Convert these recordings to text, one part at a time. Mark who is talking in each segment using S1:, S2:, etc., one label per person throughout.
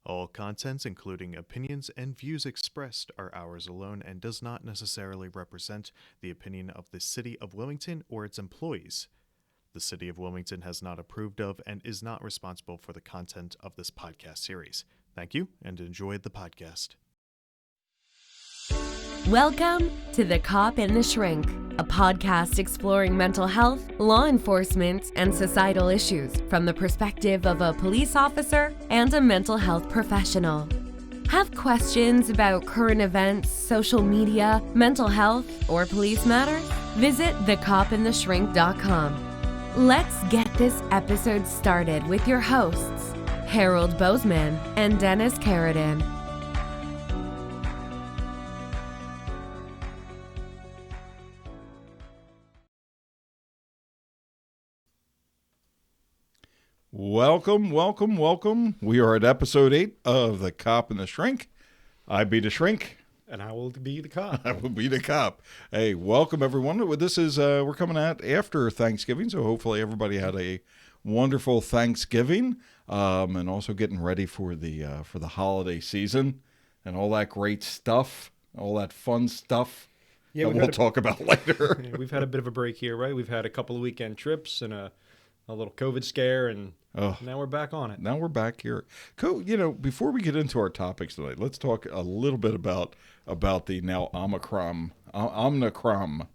S1: All contents, including opinions and views expressed, are ours alone and does not necessarily represent the opinion of the City of Wilmington or its employees. The City of Wilmington has not approved of and is not responsible for the content of this podcast series. Thank you and enjoy the podcast.
S2: Welcome to The Cop and the Shrink, a podcast exploring mental health, law enforcement, and societal issues from the perspective of a police officer and a mental health professional. Have questions about current events, social media, mental health, or police matters? Visit thecopandtheshrink.com. Let's get this episode started with your hosts, Harold Bozeman and Dennis Carradine.
S3: Welcome. We are at episode 8 of The Cop and the Shrink. I be the Shrink.
S4: And I will be the cop.
S3: I will be the cop. Hey, welcome everyone. This is, we're coming out after Thanksgiving, so hopefully everybody had a wonderful Thanksgiving, and also getting ready for the holiday season and all that great stuff, all that fun stuff that we'll talk about later.
S4: We've had a bit of a break here, right? We've had a couple of weekend trips and a little COVID scare, and now we're back on it.
S3: Now we're back here. Cool. Before we get into our topics tonight, let's talk a little bit about the now Omicron. Omicron.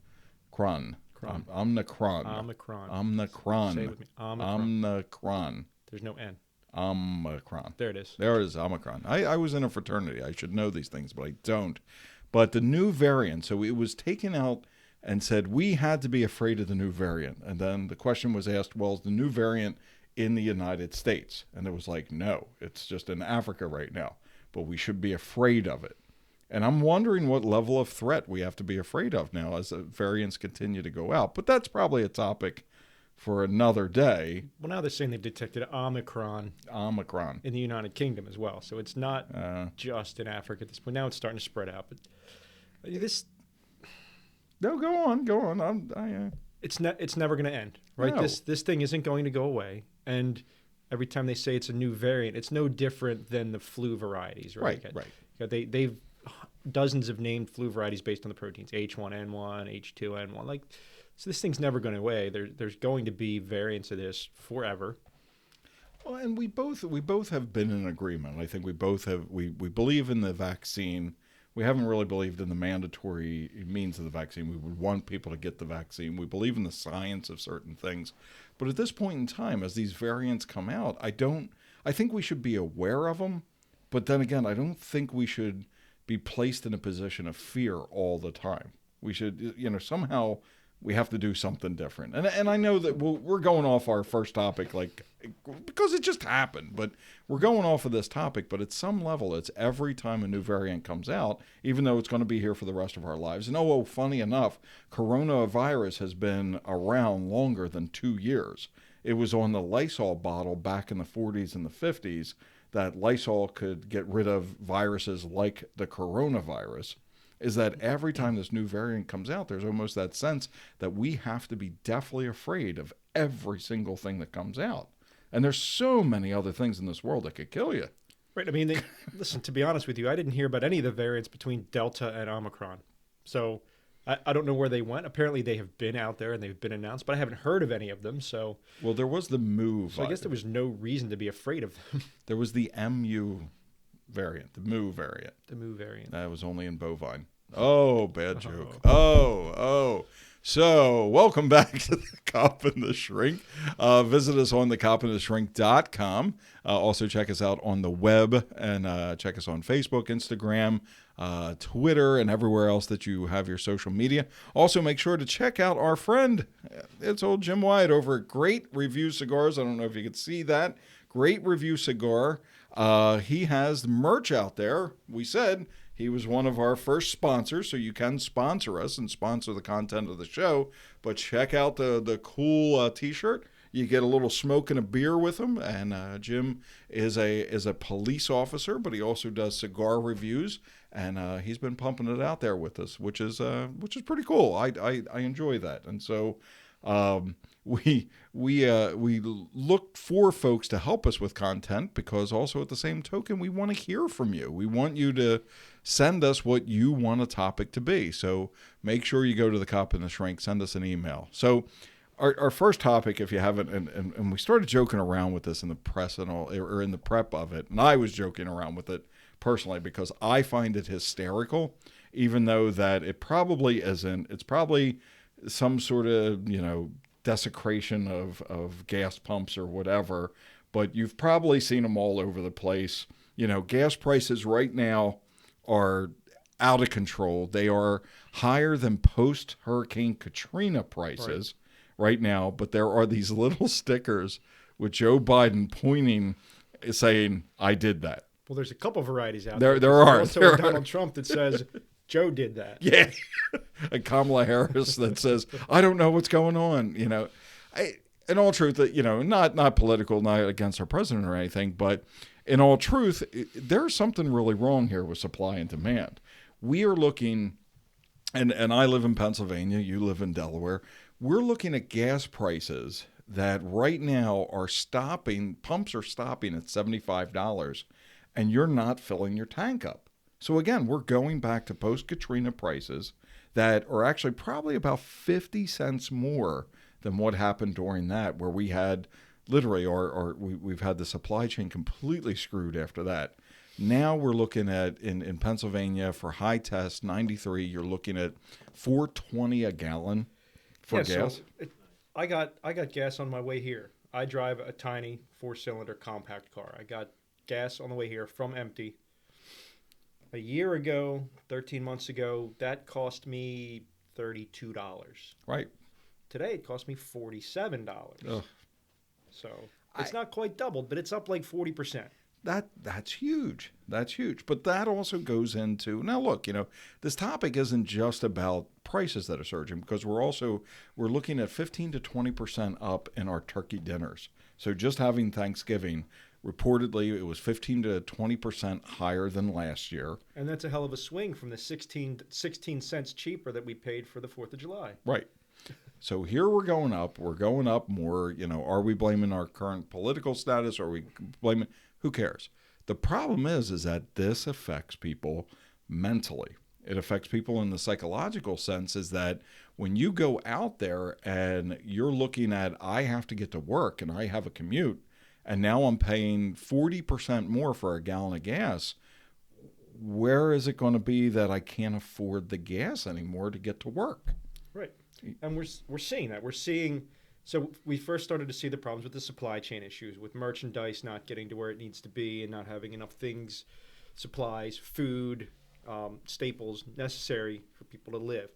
S4: Say it with me.
S3: Omicron.
S4: There's no N.
S3: Omicron.
S4: There it is.
S3: There is Omicron. I was in a fraternity. I should know these things, but I don't. But the new variant, so it was taken out and said we had to be afraid of the new variant. And then the question was asked, well, is the new variant in the United States? And it was like, no, it's just in Africa right now, but we should be afraid of it. And I'm wondering what level of threat we have to be afraid of now as the variants continue to go out. But that's probably a topic for another day.
S4: Well, now they're saying they've detected Omicron in the United Kingdom as well. So it's not just in Africa at this point. Now it's starting to spread out. But this...
S3: No, go on.
S4: It's never going to end, right?
S3: No.
S4: This thing isn't going to go away. And every time they say it's a new variant, it's no different than the flu varieties, right?
S3: Right.
S4: They've dozens of named flu varieties based on the proteins, H1N1, H2N1. So this thing's never going away. There's going to be variants of this forever.
S3: Well, and we both have been in agreement. I think we both have. We believe in the vaccine. We haven't really believed in the mandatory means of the vaccine. We would want people to get the vaccine. We believe in the science of certain things. But at this point in time, as these variants come out, I think we should be aware of them. But then again, I don't think we should be placed in a position of fear all the time. We should, somehow we have to do something different. And I know that we're going off our first topic, because it just happened, but we're going off of this topic. But at some level, it's every time a new variant comes out, even though it's going to be here for the rest of our lives. And funny enough, coronavirus has been around longer than 2 years. It was on the Lysol bottle back in the 40s and the 50s that Lysol could get rid of viruses like the coronavirus. Is that every time this new variant comes out, there's almost that sense that we have to be deathly afraid of every single thing that comes out. And there's so many other things in this world that could kill you.
S4: Right. I mean, listen, to be honest with you, I didn't hear about any of the variants between Delta and Omicron. So I don't know where they went. Apparently they have been out there and they've been announced, but I haven't heard of any of them. So
S3: well, there was the Mu.
S4: So I guess there was no reason to be afraid of them.
S3: There was the Mu variant, the Mu variant.
S4: The Mu variant.
S3: That was only in bovine. Oh, bad joke. Oh. So, welcome back to The Cop and the Shrink. Visit us on thecopandtheshrink.com. Also, check us out on the web and check us on Facebook, Instagram, Twitter, and everywhere else that you have your social media. Also, make sure to check out our friend, it's old Jim Wyatt over at Great Review Cigars. I don't know if you could see that. Great Review Cigar. He has merch out there. We said he was one of our first sponsors, so you can sponsor us and sponsor the content of the show. But check out the cool T-shirt. You get a little smoke and a beer with him. And Jim is a police officer, but he also does cigar reviews. And he's been pumping it out there with us, which is pretty cool. I enjoy that. And so We look for folks to help us with content, because also at the same token, we want to hear from you. We want you to send us what you want a topic to be. So make sure you go to the Cop and the Shrink, send us an email. So our first topic, if you haven't, and we started joking around with this in the press and all, or in the prep of it, and I was joking around with it personally because I find it hysterical, even though that it probably isn't. It's probably some sort of, desecration of gas pumps or whatever, but you've probably seen them all over the place. Gas prices right now are out of control. They are higher than post-Hurricane Katrina prices right now, but there are these little stickers with Joe Biden pointing, saying, "I did that."
S4: Well, there's a couple varieties out
S3: there.
S4: there.
S3: There are.
S4: Also
S3: There
S4: Donald
S3: are.
S4: Trump that says, Joe did that.
S3: Yeah. And Kamala Harris that says, "I don't know what's going on." In all truth, not political, not against our president or anything, but in all truth, there's something really wrong here with supply and demand. We are looking, and I live in Pennsylvania, you live in Delaware. We're looking at gas prices that right now are stopping, pumps are stopping at $75, and you're not filling your tank up. So again, we're going back to post-Katrina prices that are actually probably about 50 cents more than what happened during that, where we had literally we've had the supply chain completely screwed after that. Now we're looking at in Pennsylvania for high test 93, you're looking at $4.20 a gallon for gas.
S4: So I got gas on my way here. I drive a tiny 4-cylinder compact car. I got gas on the way here from empty. A year ago, 13 months ago, that cost me $32.
S3: Right.
S4: Today it cost me $47.
S3: Ugh.
S4: So it's not quite doubled, but it's up like 40%.
S3: That's huge. That's huge. But that also goes into, now look, this topic isn't just about prices that are surging, because we're looking at 15 to 20% up in our turkey dinners. So just having Thanksgiving, reportedly it was 15 to 20% higher than last year.
S4: And that's a hell of a swing from the 16 cents cheaper that we paid for the 4th of July.
S3: Right. So here we're going up. We're going up more. Are we blaming our current political status? Or are we blaming? Who cares? The problem is that this affects people mentally. It affects people in the psychological sense, is that when you go out there and you're looking at, I have to get to work and I have a commute, and now I'm paying 40% more for a gallon of gas, where is it going to be that I can't afford the gas anymore to get to work?
S4: Right. And we're seeing that. So we first started to see the problems with the supply chain issues, with merchandise not getting to where it needs to be and not having enough things, supplies, food, staples necessary for people to live.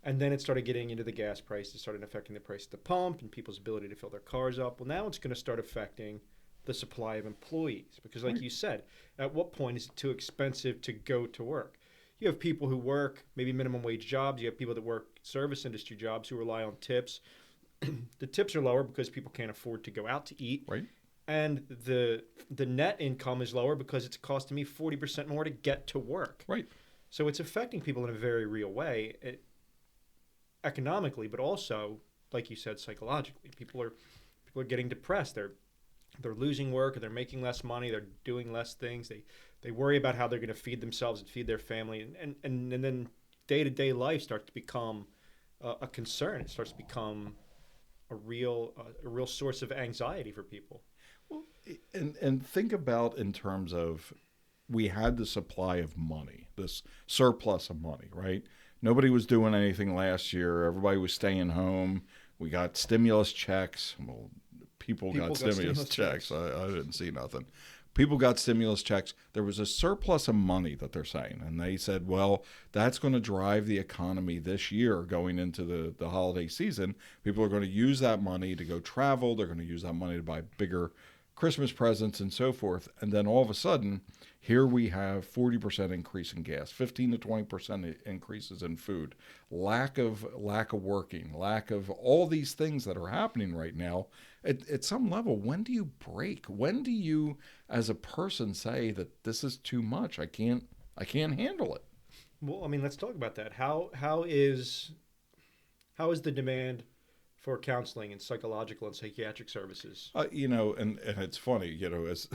S4: And then it started getting into the gas prices, started affecting the price at the pump and people's ability to fill their cars up. Well, now it's going to start affecting the supply of employees, because like you said, at what point is it too expensive to go to work? You have people who work maybe minimum wage jobs. You have people that work service industry jobs who rely on tips. The tips are lower because people can't afford to go out to eat.
S3: Right.
S4: And the net income is lower because it's costing me 40% more to get to work.
S3: Right.
S4: So it's affecting people in a very real way, economically, but also, like you said, psychologically. People are getting depressed. They're losing work, or they're making less money. They're doing less things. They worry about how they're going to feed themselves and feed their family, and then day-to-day life starts to become a concern. It starts to become a real source of anxiety for people.
S3: Well, and think about in terms of, we had the supply of money, this surplus of money, right? Nobody was doing anything last year. Everybody was staying home. We got stimulus checks. Well, people got stimulus checks. I didn't see nothing. People got stimulus checks. There was a surplus of money that they're saying. And they said, well, that's going to drive the economy this year going into the holiday season. People are going to use that money to go travel. They're going to use that money to buy bigger Christmas presents and so forth. And then all of a sudden, here we have 40% increase in gas, 15 to 20% increases in food, lack of working, lack of all these things that are happening right now. At some level, when do you break? When do you, as a person, say that this is too much? I can't handle it.
S4: Well, I mean, let's talk about that. How is the demand for counseling and psychological and psychiatric services.
S3: And it's funny, as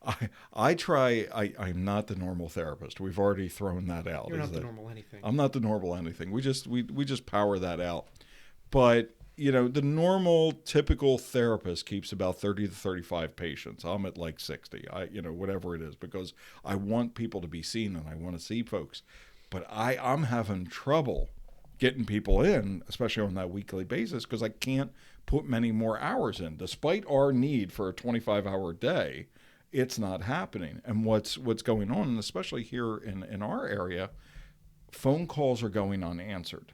S3: I'm not the normal therapist. We've already thrown that out.
S4: You're not the normal anything.
S3: I'm not the normal anything. We just power that out. But, the normal typical therapist keeps about 30 to 35 patients. I'm at like 60, whatever it is, because I want people to be seen and I want to see folks. But I'm having trouble getting people in, especially on that weekly basis, because I can't put many more hours in. Despite our need for a 25-hour day, it's not happening. And what's going on, and especially here in our area, phone calls are going unanswered.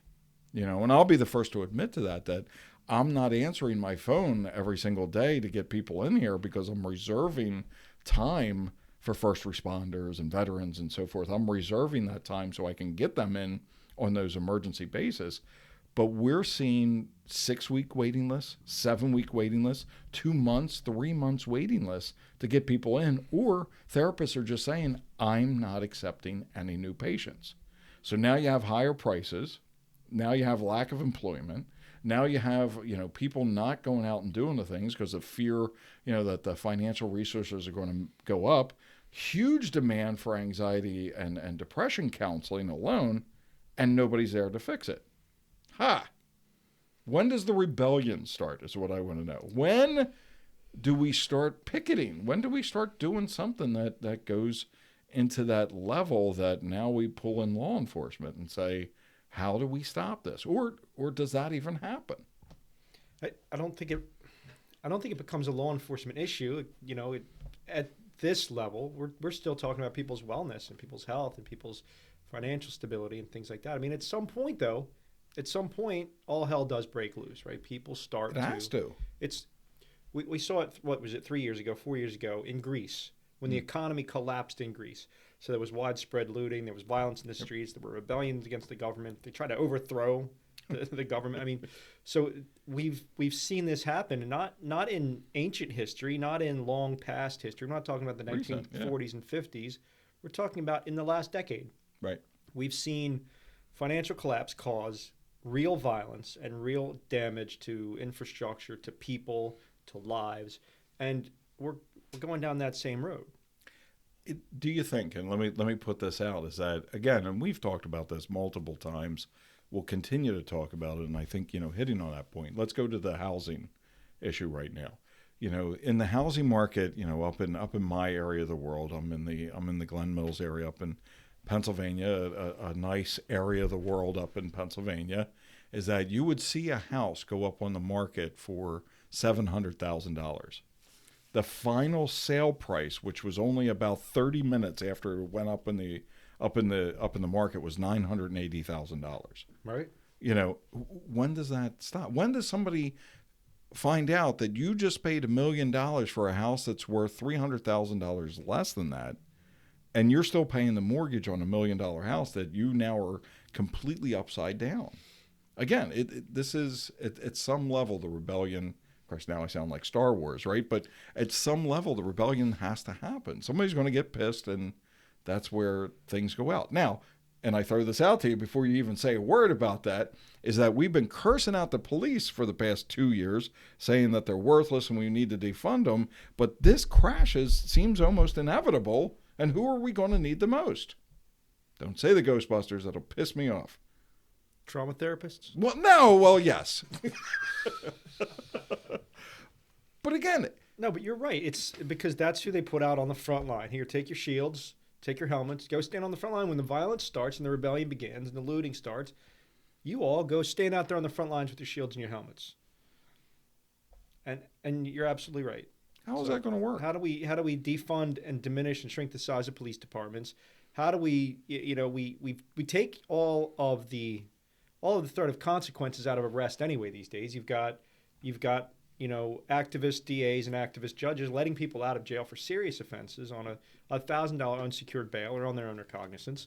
S3: And I'll be the first to admit to that I'm not answering my phone every single day to get people in here because I'm reserving time for first responders and veterans and so forth. I'm reserving that time so I can get them in on those emergency basis. But we're seeing 6-week waiting lists, 7-week waiting lists, 2 months, 3 months waiting lists to get people in, or therapists are just saying, I'm not accepting any new patients. So now you have higher prices. Now you have lack of employment. Now you have, people not going out and doing the things because of fear, that the financial resources are going to go up. Huge demand for anxiety and depression counseling alone, and nobody's there to fix it. When does the rebellion start is what I want to know. When do we start picketing? When do we start doing something that goes into that level that now we pull in law enforcement and say, how do we stop this? Or does that even happen?
S4: I don't think it becomes a law enforcement issue. At this level, we're still talking about people's wellness and people's health and people's financial stability and things like that. I mean, at some point, all hell does break loose, right? People start
S3: It has to.
S4: We saw it, 4 years ago in Greece, when the economy collapsed in Greece. So there was widespread looting, there was violence in the streets, there were rebellions against the government. They tried to overthrow the government. I mean, so we've seen this happen, and not in ancient history, not in long past history. We're not talking about the 1940s and 50s. We're talking about in the last decade.
S3: Right.
S4: We've seen financial collapse cause real violence and real damage to infrastructure, to people, to lives, and we're going down that same road.
S3: Do you think, and let me put this out, is that, again, and we've talked about this multiple times, we'll continue to talk about it, and I think, hitting on that point, let's go to the housing issue right now. In the housing market, up in my area of the world, I'm in the Glen Mills area up in Pennsylvania, a nice area of the world up in Pennsylvania, is that you would see a house go up on the market for $700,000. The final sale price, which was only about 30 minutes after it went up in the market, was $980,000.
S4: Right.
S3: When does that stop? When does somebody find out that you just paid $1 million for a house that's worth $300,000 less than that, and you're still paying the mortgage on $1 million house that you now are completely upside down? Again, this is at some level the rebellion. Of course, now I sound like Star Wars, right? But at some level, the rebellion has to happen. Somebody's going to get pissed, and that's where things go out. Now, and I throw this out to you before you even say a word about that, is that we've been cursing out the police for the past 2 years, saying that they're worthless and we need to defund them. But this seems almost inevitable, and who are we going to need the most? Don't say the Ghostbusters. That'll piss me off.
S4: Trauma therapists?
S3: Well, no. Well, yes. But again...
S4: No, but you're right. It's because that's who they put out on the front line. Here, take your shields, take your helmets, go stand on the front line when the violence starts and the rebellion begins and the looting starts. You all go stand out there on the front lines with your shields and your helmets. And you're absolutely right.
S3: How is that going to work?
S4: How do we defund and diminish and shrink the size of police departments? How do we we take all of the sort of consequences out of arrest anyway these days? You've got activist DAs and activist judges letting people out of jail for serious offenses on a $1,000 unsecured bail or on their own recognizance.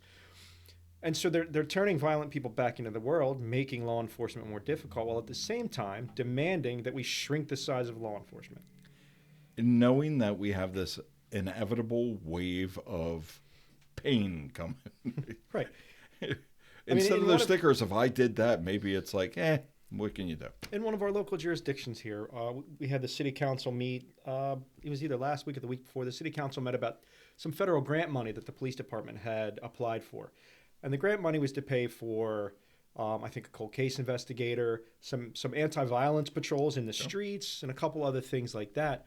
S4: And so they're turning violent people back into the world, making law enforcement more difficult, while at the same time demanding that we shrink the size of law enforcement.
S3: Knowing that we have this inevitable wave of pain coming.
S4: Right.
S3: Instead of those stickers, if I did that, maybe it's like, What can you do?
S4: In one of our local jurisdictions here, we had the city council meet. It was either last week or the week before. The city council met about some federal grant money that the police department had applied for. And the grant money was to pay for, I think, a cold case investigator, some anti-violence patrols in the streets, and a couple other things like that.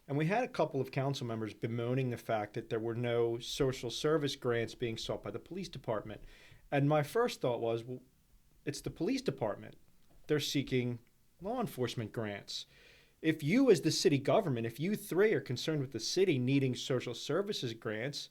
S4: And we had a couple of council members bemoaning the fact that there were no social service grants being sought by the police department. And my first thought was, well, it's the police department. They're seeking law enforcement grants. If you, as the city government, if you three are concerned with the city needing social services grants,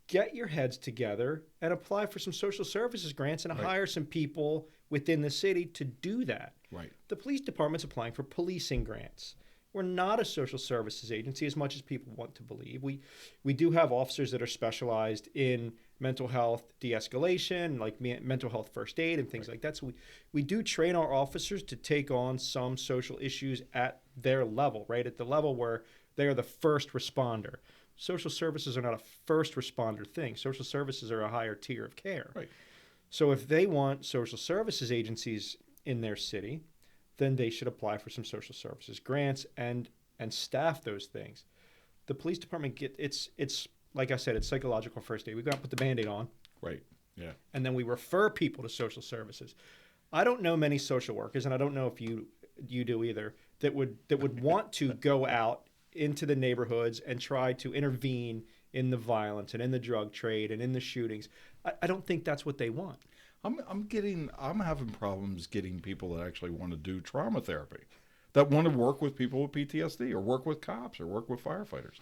S4: get your heads together and apply for some social services grants and hire some people within the city to do that.
S3: Right.
S4: The police department's applying for policing grants. We're not a social services agency as much as people want to believe. We do have officers that are specialized in mental health de-escalation, like mental health first aid and things like that. So we do train our officers to take on some social issues at their level, right? At the level where they are the first responder. Social services are not a first responder thing. Social services are a higher tier of care.
S3: Right.
S4: So if they want social services agencies in their city, then they should apply for some social services grants and staff those things. The police department it's like I said, it's psychological first aid. We got to put the Band-Aid on.
S3: Right. Yeah.
S4: And then we refer people to social services. I don't know many social workers, and I don't know if you do either, that would want to go out into the neighborhoods and try to intervene in the violence and in the drug trade and in the shootings. I don't think that's what they want.
S3: I'm having problems getting people that actually want to do trauma therapy, that want to work with people with PTSD or work with cops or work with firefighters,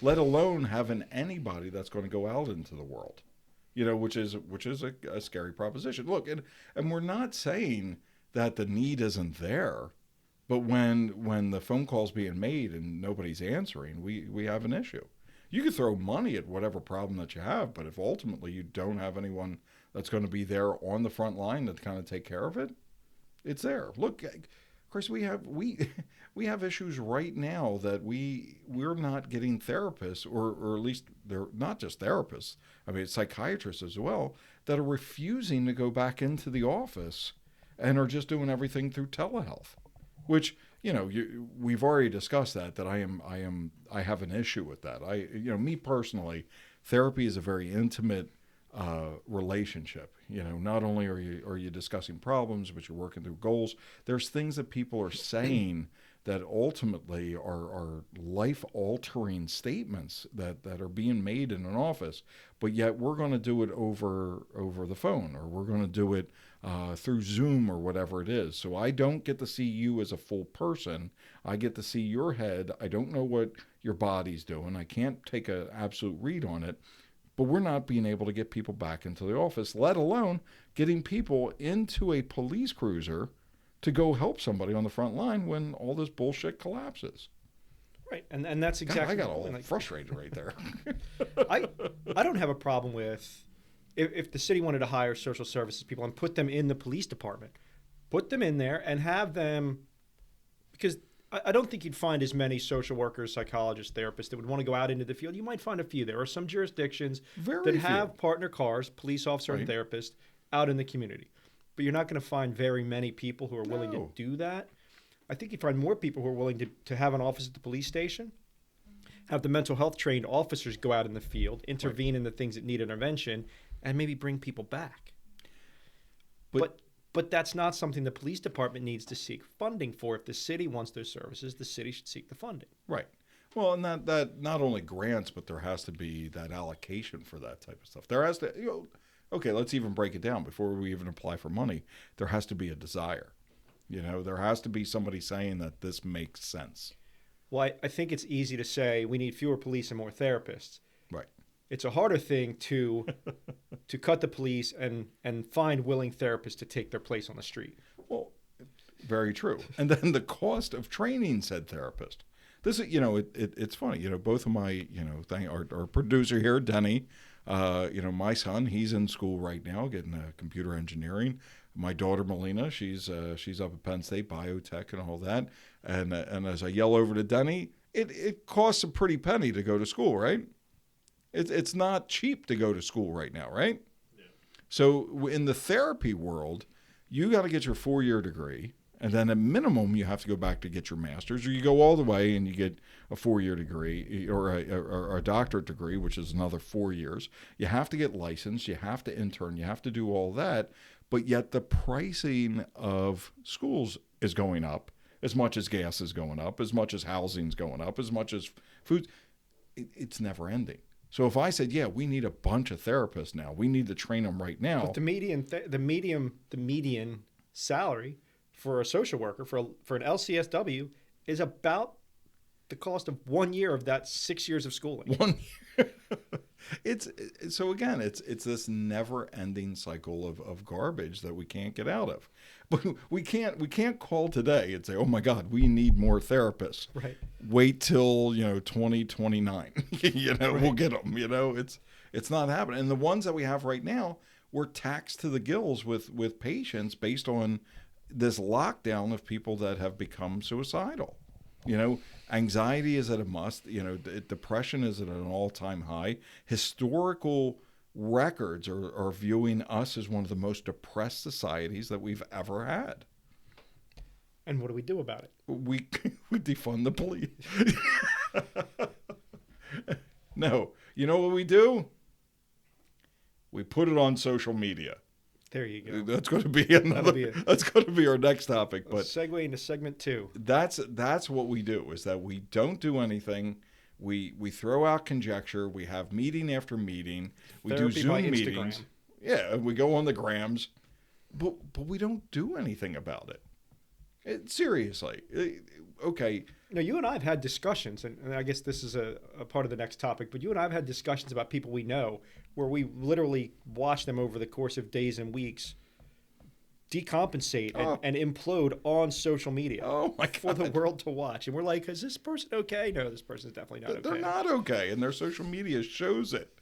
S3: let alone having anybody that's going to go out into the world, which is a scary proposition. Look, and we're not saying that the need isn't there, but when the phone call's being made and nobody's answering, we have an issue. You can throw money at whatever problem that you have, but if ultimately you don't have anyone that's going to be there on the front line to kind of take care of it, it's there. Look, Chris, we have issues right now that we're not getting therapists, or at least they're not just therapists. I mean, psychiatrists as well, that are refusing to go back into the office and are just doing everything through telehealth, which we've already discussed that I have an issue with that. Me personally, therapy is a very intimate relationship. Not only are you discussing problems, but you're working through goals. There's things that people are saying that ultimately are life-altering statements that are being made in an office, but yet we're going to do it over the phone, or we're going to do it through Zoom or whatever it is. So I don't get to see you as a full person. I get to see your head. I don't know what your body's doing. I can't take an absolute read on it. But we're not being able to get people back into the office, let alone getting people into a police cruiser to go help somebody on the front line when all this bullshit collapses.
S4: Right, and that's exactly.
S3: God, I got all frustrated right there.
S4: I don't have a problem with if the city wanted to hire social services people and put them in the police department, put them in there and have them, because I don't think you'd find as many social workers, psychologists, therapists that would want to go out into the field. You might find a few. There are some jurisdictions that have partner cars, police officer and therapist, out in the community. But you're not going to find very many people who are willing to do that. I think you find more people who are willing to have an office at the police station, have the mental health trained officers go out in the field, intervene in the things that need intervention, and maybe bring people back. But that's not something the police department needs to seek funding for. If the city wants those services, the city should seek the funding.
S3: Right. Well, and that not only grants, but there has to be that allocation for that type of stuff. There has to, okay, let's even break it down before we even apply for money. There has to be a desire. There has to be somebody saying that this makes sense.
S4: Well, I think it's easy to say we need fewer police and more therapists.
S3: Right.
S4: It's a harder thing to cut the police and find willing therapists to take their place on the street.
S3: Well, very true. And then the cost of training said therapist. This is, it's funny. Both of my, our producer here, Denny, my son, he's in school right now getting computer engineering. My daughter, Melina, she's up at Penn State, biotech and all that. And as I yell over to Denny, it costs a pretty penny to go to school, right? It's not cheap to go to school right now, right? Yeah. So in the therapy world, you got to get your 4-year degree. And then at minimum, you have to go back to get your master's, or you go all the way and you get a 4-year degree or a doctorate degree, which is another 4 years. You have to get licensed. You have to intern. You have to do all that. But yet the pricing of schools is going up as much as gas is going up, as much as housing's going up, as much as food. It's never ending. So if I said, yeah, we need a bunch of therapists now, we need to train them right now.
S4: But the median salary for a social worker for an LCSW is about the cost of 1 year of that 6 years of schooling.
S3: 1 year. It's this never-ending cycle of garbage that we can't get out of. But we can't call today and say, oh my God, we need more therapists.
S4: Right.
S3: Wait till 2029. Right. We'll get them. It's not happening. And the ones that we have right now, we're taxed to the gills with patients based on this lockdown of people that have become suicidal. Anxiety is at a must. Depression is at an all-time high. Historical records are viewing us as one of the most depressed societies that we've ever had.
S4: And what do we do about it?
S3: We defund the police. No. You know what we do? We put it on social media.
S4: There you go.
S3: That's going to be that's going to be our next topic. But
S4: segue into segment 2.
S3: That's what we do, is that we don't do anything. We throw out conjecture. We have meeting after meeting. We
S4: Therapy
S3: do Zoom
S4: by
S3: meetings.
S4: Instagram.
S3: Yeah, we go on the grams, but we don't do anything about it. Seriously. Okay.
S4: You and I have had discussions, and I guess this is a part of the next topic, but you and I have had discussions about people we know where we literally watch them over the course of days and weeks decompensate and implode on social media for the world to watch. And we're like, is this person okay? No, this person's definitely not okay.
S3: They're not okay, and their social media shows it.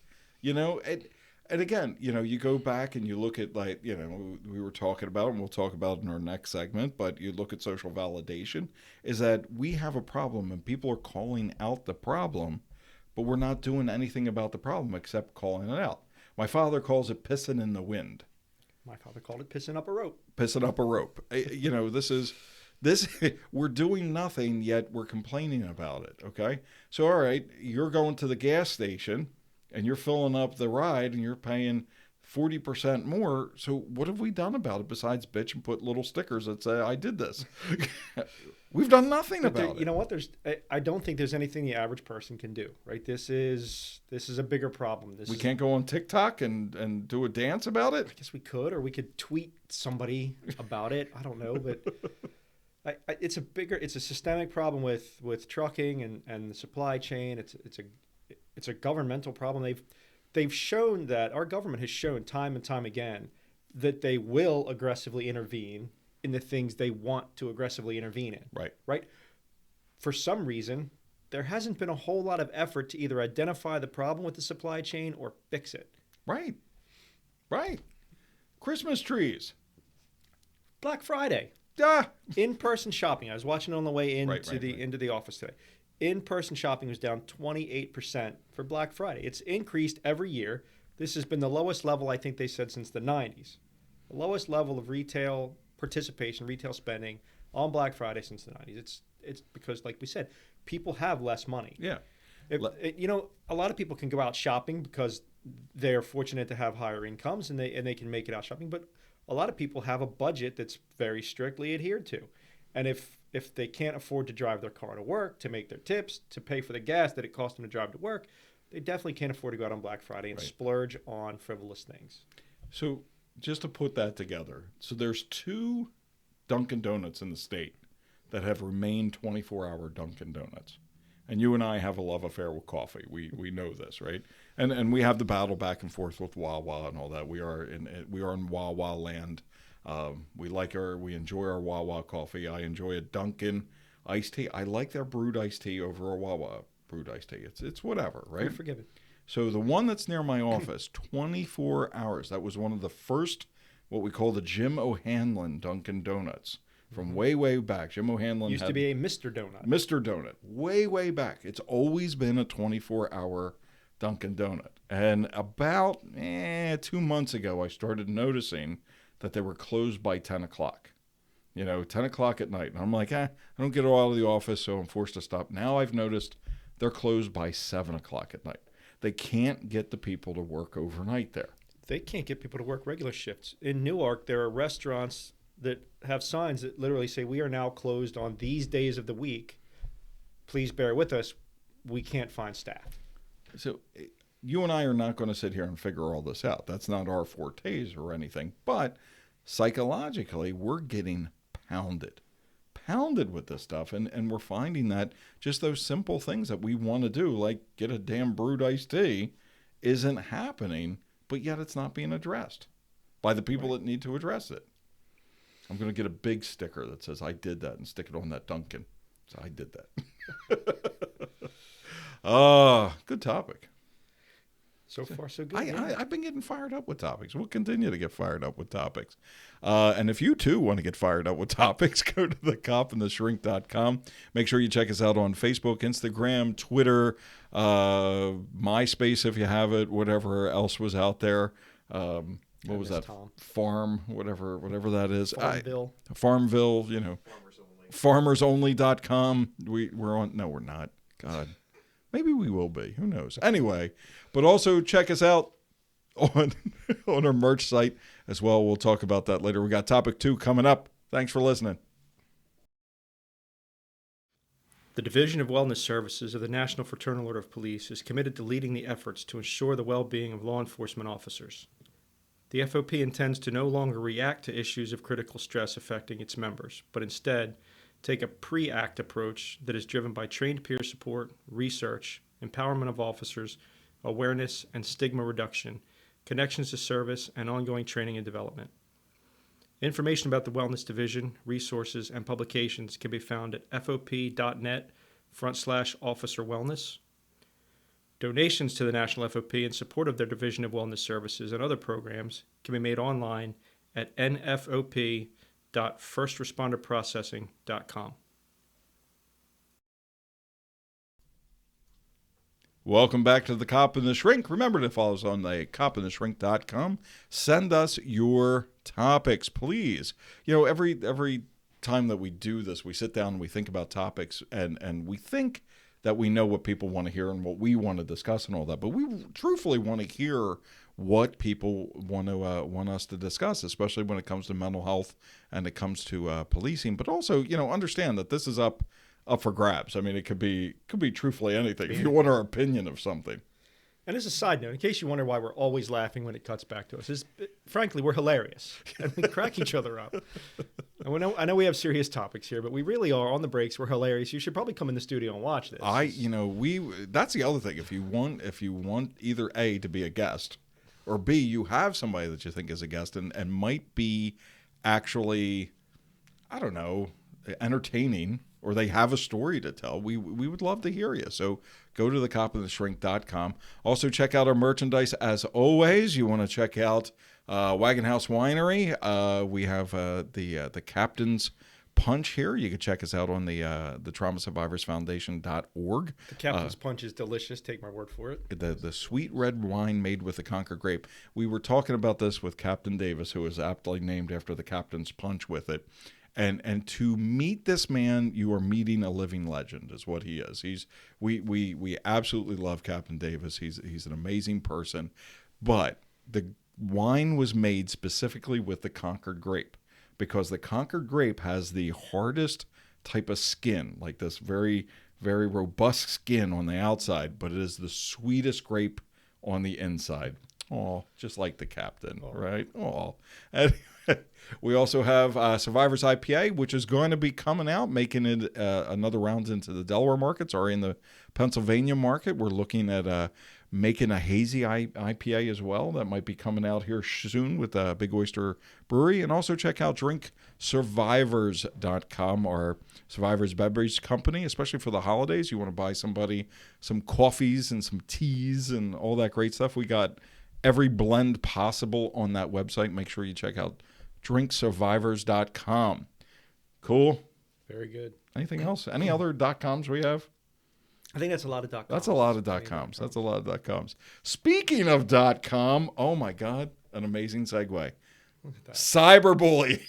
S3: And again, you go back and you look at, we were talking about, and we'll talk about in our next segment, but you look at social validation, is that we have a problem and people are calling out the problem, but we're not doing anything about the problem except calling it out. My father calls it pissing in the wind.
S4: My father called it pissing up a rope.
S3: Pissing up a rope. We're doing nothing, yet we're complaining about it, okay? So, all right, you're going to the gas station, and you're filling up the ride, and you're paying 40% more. So what have we done about it besides bitch and put little stickers that say, I did this? We've done nothing about it.
S4: You know what? I don't think there's anything the average person can do, right? This is a bigger problem.
S3: We can't go on TikTok and do a dance about it?
S4: I guess we could, or we could tweet somebody about it. I don't know, but it's a systemic problem with trucking and the supply chain. It's a governmental problem. They've shown that our government has shown time and time again that they will aggressively intervene in the things they want to aggressively intervene in. Right. For some reason, there hasn't been a whole lot of effort to either identify the problem with the supply chain or fix it.
S3: Right. Christmas trees.
S4: Black Friday. In-person shopping. I was watching it on the way into the office today. In-person shopping was down 28% for Black Friday. It's increased every year. This has been the lowest level, I think they said, since the 90s. The lowest level of retail participation, retail spending on Black Friday since the 90s. It's because, like we said, people have less money.
S3: Yeah.
S4: A lot of people can go out shopping because they're fortunate to have higher incomes and they can make it out shopping. But a lot of people have a budget that's very strictly adhered to. And if they can't afford to drive their car to work, to make their tips, to pay for the gas that it costs them to drive to work, they definitely can't afford to go out on Black Friday and splurge on frivolous things.
S3: So just to put that together, so there's 2 Dunkin' Donuts in the state that have remained 24-hour Dunkin' Donuts. And you and I have a love affair with coffee. We know this, right? And we have the battle back and forth with Wawa and all that. We are in Wawa land. We enjoy our Wawa coffee. I enjoy a Dunkin' iced tea. I like their brewed iced tea over a Wawa brewed iced tea. It's whatever, right?
S4: You're forgiven.
S3: So the one that's near my office, 24 hours. That was one of the first, what we call the Jim O'Hanlon Dunkin' Donuts from way back. Jim O'Hanlon
S4: used to be a Mr. Donut.
S3: Mr. Donut, way back. It's always been a 24-hour Dunkin' Donut. And about 2 months ago, I started noticing that they were closed by 10 o'clock. 10 o'clock at night. And I'm like, I don't get out of the office, so I'm forced to stop. Now I've noticed they're closed by 7 o'clock at night. They can't get the people to work overnight there.
S4: They can't get people to work regular shifts. In Newark, there are restaurants that have signs that literally say, we are now closed on these days of the week. Please bear with us. We can't find staff.
S3: So you and I are not going to sit here and figure all this out. That's not our fortes or anything. But psychologically, we're getting pounded with this stuff. And we're finding that just those simple things that we want to do, like get a damn brewed iced tea, isn't happening, but yet it's not being addressed by the people that need to address it. I'm going to get a big sticker that says, I did that, and stick it on that Dunkin'. So I did that. Good topic.
S4: So far, so good.
S3: I've been getting fired up with topics. We'll continue to get fired up with topics. And if you, too, want to get fired up with topics, go to thecopandtheshrink.com. Make sure you check us out on Facebook, Instagram, Twitter, MySpace if you have it, whatever else was out there. What was that? Tom. Farm, whatever that is. Farmville, FarmersOnly.com. We're on. No, we're not. God. Maybe we will be. Who knows? Anyway, but also check us out on our merch site as well. We'll talk about that later. We got topic 2 coming up. Thanks for listening.
S4: The Division of Wellness Services of the National Fraternal Order of Police is committed to leading the efforts to ensure the well-being of law enforcement officers. The FOP intends to no longer react to issues of critical stress affecting its members, but instead take a pre-act approach that is driven by trained peer support, research, empowerment of officers, awareness and stigma reduction, connections to service, and ongoing training and development. Information about the Wellness Division, resources, and publications can be found at fop.net/officer wellness. Donations to the National FOP in support of their Division of Wellness Services and other programs can be made online at nfop.firstresponderprocessing.com.
S3: Welcome back to The Cop and the Shrink. Remember to follow us on the copandtheshrink.com. Send us your topics, please. Every time that we do this, we sit down and we think about topics, and we think that we know what people want to hear and what we want to discuss and all that. But we truthfully want to hear what people want us to discuss, especially when it comes to mental health and it comes to policing. But also, understand that this is up for grabs. I mean, it could be truthfully anything. If you want our opinion of something.
S4: And as a side note, in case you wonder why we're always laughing when it cuts back to us, frankly, we're hilarious. And we crack each other up. And I know we have serious topics here, but we really are. On the breaks, we're hilarious. You should probably come in the studio and watch this.
S3: That's the other thing. If you want either A, to be a guest, or B, you have somebody that you think is a guest and might be actually, I don't know, entertaining, or they have a story to tell, we would love to hear you. So go to thecopandtheshrink.com. Also check out our merchandise as always. You want to check out Wagon House Winery. We have the Captain's Punch here. You can check us out on the TraumaSurvivorsFoundation.org.
S4: The Captain's Punch is delicious. Take my word for it.
S3: The sweet red wine made with the Concord grape. We were talking about this with Captain Davis, who is aptly named after the Captain's Punch with it. And to meet this man, you are meeting a living legend, is what he is. We absolutely love Captain Davis. He's an amazing person. But the wine was made specifically with the Concord grape, because the Concord grape has the hardest type of skin, like this very, very robust skin on the outside, but it is the sweetest grape on the inside. Oh, just like the Captain, right? Oh. We also have Survivors IPA, which is going to be coming out, making it another round into the Delaware markets or in the Pennsylvania market. We're looking at making a hazy IPA as well. That might be coming out here soon with Big Oyster Brewery. And also check out drinksurvivors.com, our Survivors beverage company, especially for the holidays. You want to buy somebody some coffees and some teas and all that great stuff. We got every blend possible on that website. Make sure you check out drinksurvivors.com. Cool.
S4: Very good.
S3: Anything else? Any other .coms we have?
S4: I think that's a lot of .coms.
S3: That's a lot of .coms. That's a lot of .coms. Speaking of .com, oh my God, an amazing segue. Cyberbully.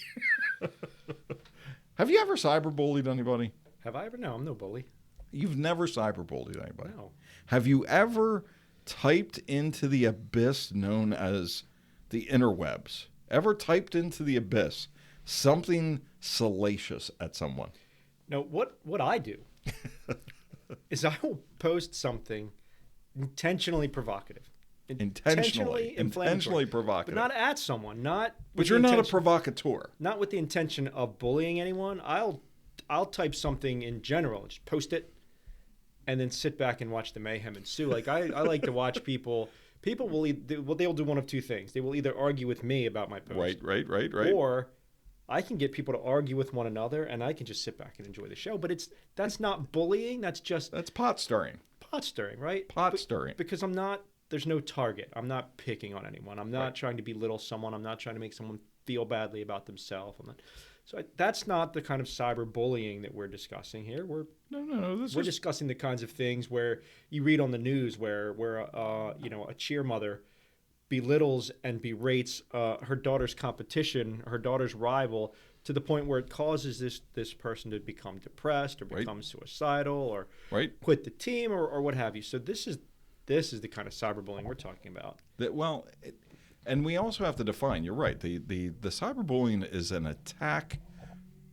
S3: Have you ever cyberbullied anybody?
S4: Have I ever? No, I'm no bully.
S3: You've never cyberbullied anybody.
S4: No.
S3: Have you ever typed into the abyss known as the interwebs? Ever typed into the abyss something salacious at someone?
S4: No, what I do is I will post something intentionally provocative.
S3: Intentionally
S4: inflammatory,
S3: provocative.
S4: But not at someone, not
S3: But
S4: with
S3: you're
S4: the
S3: not a
S4: intention-
S3: provocateur.
S4: Not with the intention of bullying anyone. I'll type something in general, just post it, and then sit back and watch the mayhem ensue. Like I like to watch people. People will they'll do one of two things. They will either argue with me about my post,
S3: Right.
S4: or I can get people to argue with one another, and I can just sit back and enjoy the show. But that's not bullying. That's just
S3: That's pot stirring.
S4: pot stirring, right?
S3: Pot stirring.
S4: Because there's no target. I'm not picking on anyone. I'm not trying to belittle someone. I'm not trying to make someone feel badly about themselves. That's not the kind of cyberbullying that we're discussing here. We're
S3: No.
S4: we're discussing the kinds of things where you read on the news where a cheer mother belittles and berates her daughter's competition, her daughter's rival, to the point where it causes this person to become depressed or become suicidal or quit the team or what have you. So this is the kind of cyberbullying we're talking about.
S3: And we also have to define. You're right. The cyberbullying is an attack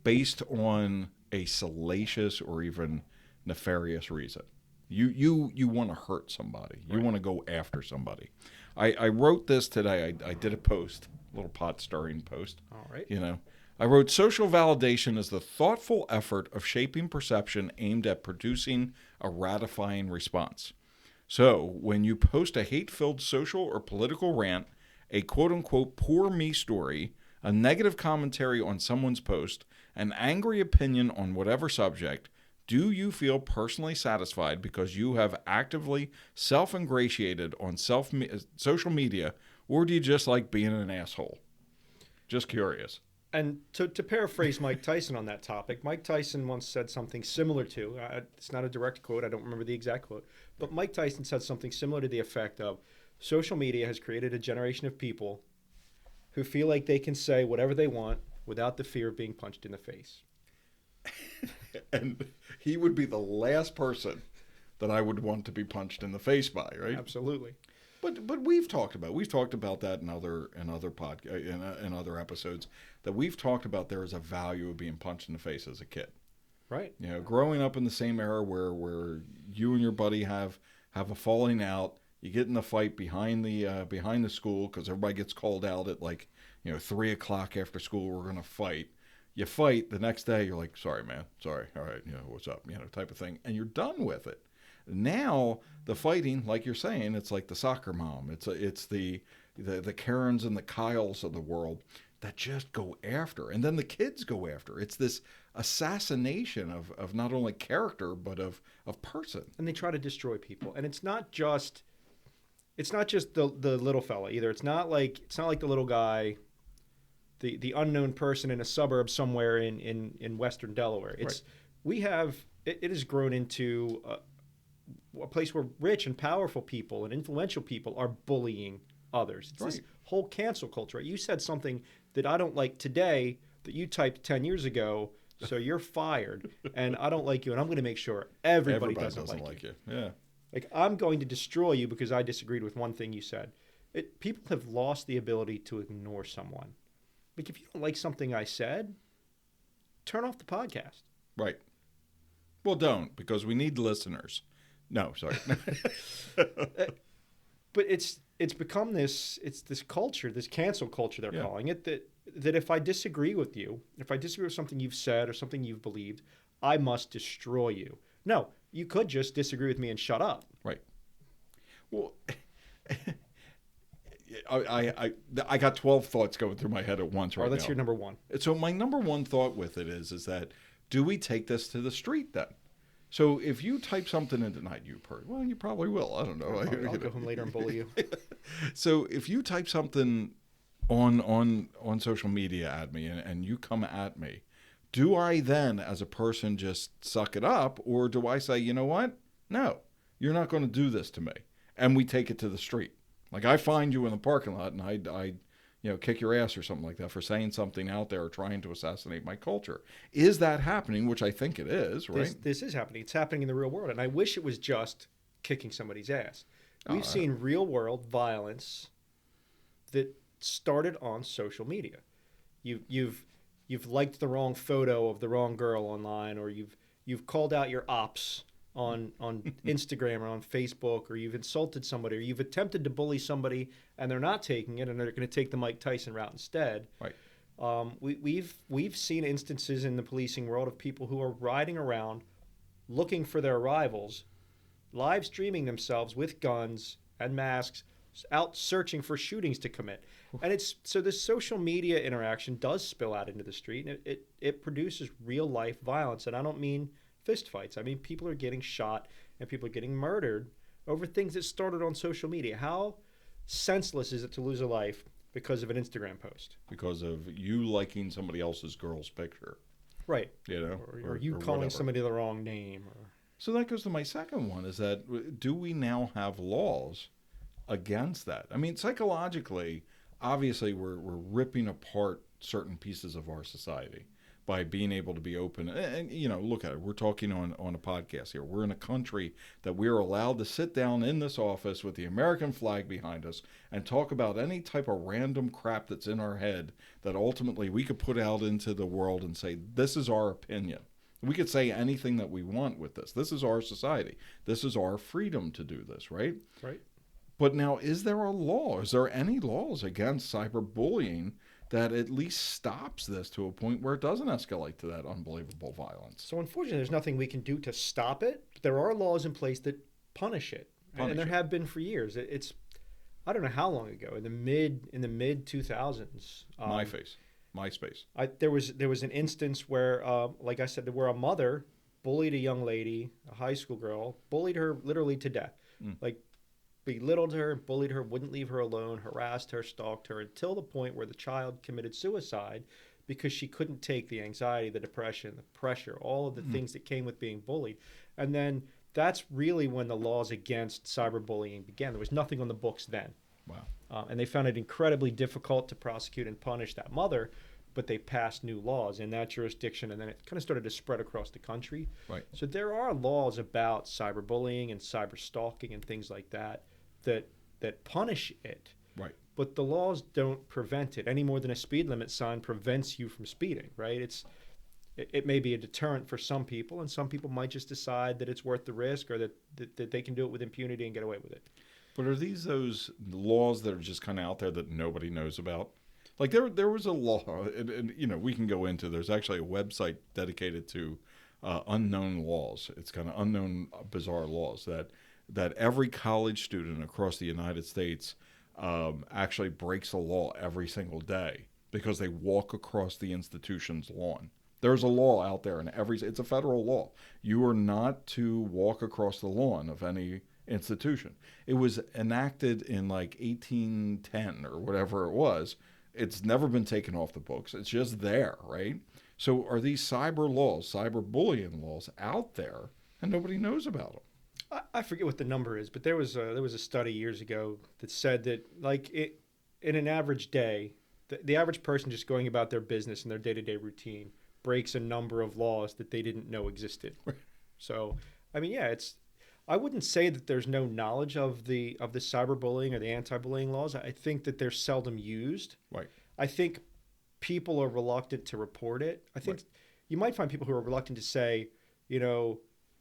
S3: based on a salacious or even nefarious reason. You want to hurt somebody. You want to go after somebody. I wrote this today. I did a post, a little pot stirring post.
S4: All right.
S3: I wrote, social validation is the thoughtful effort of shaping perception aimed at producing a ratifying response. So when you post a hate-filled social or political rant, a quote-unquote poor me story, a negative commentary on someone's post, an angry opinion on whatever subject, do you feel personally satisfied because you have actively self-ingratiated on social media, or do you just like being an asshole? Just curious.
S4: And to paraphrase Mike Tyson on that topic, Mike Tyson once said something similar to, it's not a direct quote, I don't remember the exact quote, but Mike Tyson said something similar to the effect of, social media has created a generation of people who feel like they can say whatever they want without the fear of being punched in the face.
S3: And he would be the last person that I would want to be punched in the face by, right?
S4: Absolutely.
S3: But we've talked about that in other in other episodes, that we've talked about there is a value of being punched in the face as a kid.
S4: Right.
S3: Growing up in the same era where you and your buddy have a falling out, you get in a fight behind the school because everybody gets called out at 3:00 after school. We're gonna fight. You fight the next day. You're like, sorry, man. Sorry. All right. What's up? Type of thing, and you're done with it. Now the fighting, like you're saying, it's like the soccer mom. It's the Karens and the Kyles of the world that just go after, and then the kids go after. It's this assassination of not only character but of person.
S4: And they try to destroy people, and it's not just the little fella either. It's not like the little guy, the unknown person in a suburb somewhere in western Delaware. It has grown into a place where rich and powerful people and influential people are bullying others. It's this whole cancel culture. You said something that I don't like today that you typed 10 years ago, so you're fired, and I don't like you, and I'm going to make sure everybody doesn't like you.
S3: Yeah.
S4: Like, I'm going to destroy you because I disagreed with one thing you said. People have lost the ability to ignore someone. Like, if you don't like something I said, turn off the podcast.
S3: Right. Well, don't, because we need listeners. No, sorry.
S4: But it's become this culture, this cancel culture they're calling it, that if I disagree with you, if I disagree with something you've said or something you've believed, I must destroy you. No, you could just disagree with me and shut up. Right.
S3: Well, I got 12 thoughts going through my head at once right now.
S4: Let's hear number one.
S3: So my number one thought with it is that, do we take this to the street then? So if you type something into well, you probably will. I don't know.
S4: I'll go home later and bully you.
S3: So if you type something on social media at me and you come at me, do I then, as a person, just suck it up, or do I say, you know what? No, you're not going to do this to me, and we take it to the street? Like, I find you in the parking lot, and I kick your ass or something like that for saying something out there or trying to assassinate my culture. Is that happening? Which I think it is, right?
S4: This is happening. It's happening in the real world. And I wish it was just kicking somebody's ass. We've seen real world violence that started on social media. You've liked the wrong photo of the wrong girl online, or you've called out your ops on Instagram or on Facebook, or you've insulted somebody, or you've attempted to bully somebody and they're not taking it and they're going to take the Mike Tyson route instead.
S3: Right.
S4: We've seen instances in the policing world of people who are riding around looking for their rivals, live streaming themselves with guns and masks, out searching for shootings to commit. And it's so this social media interaction does spill out into the street, and it produces real life violence. And I don't mean fist fights. I mean, people are getting shot and people are getting murdered over things that started on social media. How senseless is it to lose a life because of an Instagram post?
S3: Because of you liking somebody else's girl's picture.
S4: Right.
S3: Or
S4: you calling
S3: whatever.
S4: somebody the wrong name.
S3: So that goes to my second one, is that do we now have laws against that? I mean, psychologically, obviously we're ripping apart certain pieces of our society by being able to be open. And look at it. We're talking on a podcast here. We're in a country that we're allowed to sit down in this office with the American flag behind us and talk about any type of random crap that's in our head that ultimately we could put out into the world and say, this is our opinion. We could say anything that we want with this. This is our society. This is our freedom to do this, right?
S4: Right.
S3: But now, is there a law? Is there any laws against cyberbullying that at least stops this to a point where it doesn't escalate to that unbelievable violence?
S4: So unfortunately, there's nothing we can do to stop it. There are laws in place that punish it, and there have been for years. It's I don't know how long ago, in the mid 2000s.
S3: MySpace.
S4: There was an instance where, like I said, where a mother bullied a young lady, a high school girl, bullied her literally to death. Like, belittled her, bullied her, wouldn't leave her alone, harassed her, stalked her, until the point where the child committed suicide because she couldn't take the anxiety, the depression, the pressure, all of the things that came with being bullied. And then that's really when the laws against cyberbullying began. There was nothing on the books then.
S3: Wow.
S4: And they found it incredibly difficult to prosecute and punish that mother, but they passed new laws in that jurisdiction, and then it kind of started to spread across the country.
S3: Right.
S4: So there are laws about cyberbullying and cyberstalking and things like that punish it.
S3: Right.
S4: But the laws don't prevent it any more than a speed limit sign prevents you from speeding, right? It may be a deterrent for some people, and some people might just decide that it's worth the risk, or that they can do it with impunity and get away with it.
S3: But are these those laws that are just kind of out there that nobody knows about? Like there was a law, and we can go into. There's actually a website dedicated to unknown laws. It's kind of unknown, bizarre laws that every college student across the United States actually breaks a law every single day because they walk across the institution's lawn. There's a law out there, and it's a federal law. You are not to walk across the lawn of any institution. It was enacted in like 1810 or whatever it was. It's never been taken off the books. It's just there, right? So are these cyberbullying laws out there, and nobody knows about them?
S4: I forget what the number is, but there was a study years ago that said that, like, in an average day, the average person just going about their business and their day-to-day routine breaks a number of laws that they didn't know existed. So, I mean, yeah, I wouldn't say that there's no knowledge of the cyberbullying or the anti-bullying laws. I think that they're seldom used.
S3: Right.
S4: I think people are reluctant to report it. I think you might find people who are reluctant to say,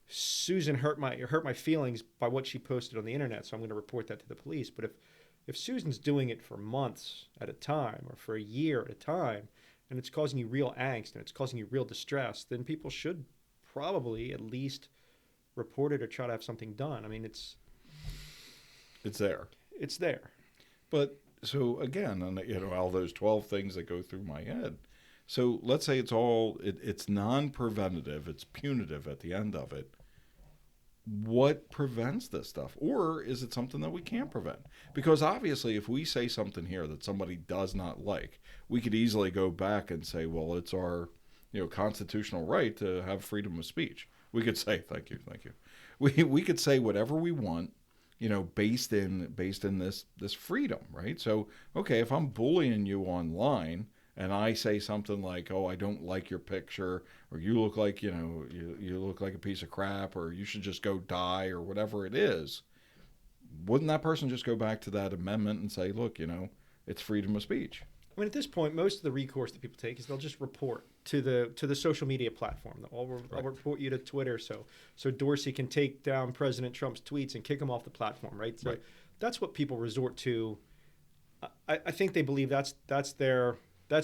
S4: Susan hurt my feelings by what she posted on the internet, so I'm going to report that to the police. But if Susan's doing it for months at a time or for a year at a time, and it's causing you real angst and it's causing you real distress, then people should probably at least report it or try to have something done. I mean, it's
S3: there.
S4: It's there.
S3: But so again, and all those 12 things that go through my head. So let's say it's non-preventative, it's punitive at the end of it. What prevents this stuff? Or is it something that we can't prevent? Because obviously if we say something here that somebody does not like, we could easily go back and say, well, it's our constitutional right to have freedom of speech. We could say, thank you. We could say whatever we want. based in this freedom, right? So, okay, if I'm bullying you online and I say something like, "Oh, I don't like your picture," or "You look like you look like a piece of crap," or "You should just go die," or whatever it is, wouldn't that person just go back to that amendment and say, "Look, it's freedom of speech"?
S4: I mean, at this point, most of the recourse that people take is they'll just report to the social media platform. I'll report you to Twitter, so Dorsey can take down President Trump's tweets and kick him off the platform, right? So that's what people resort to. I think they believe that's their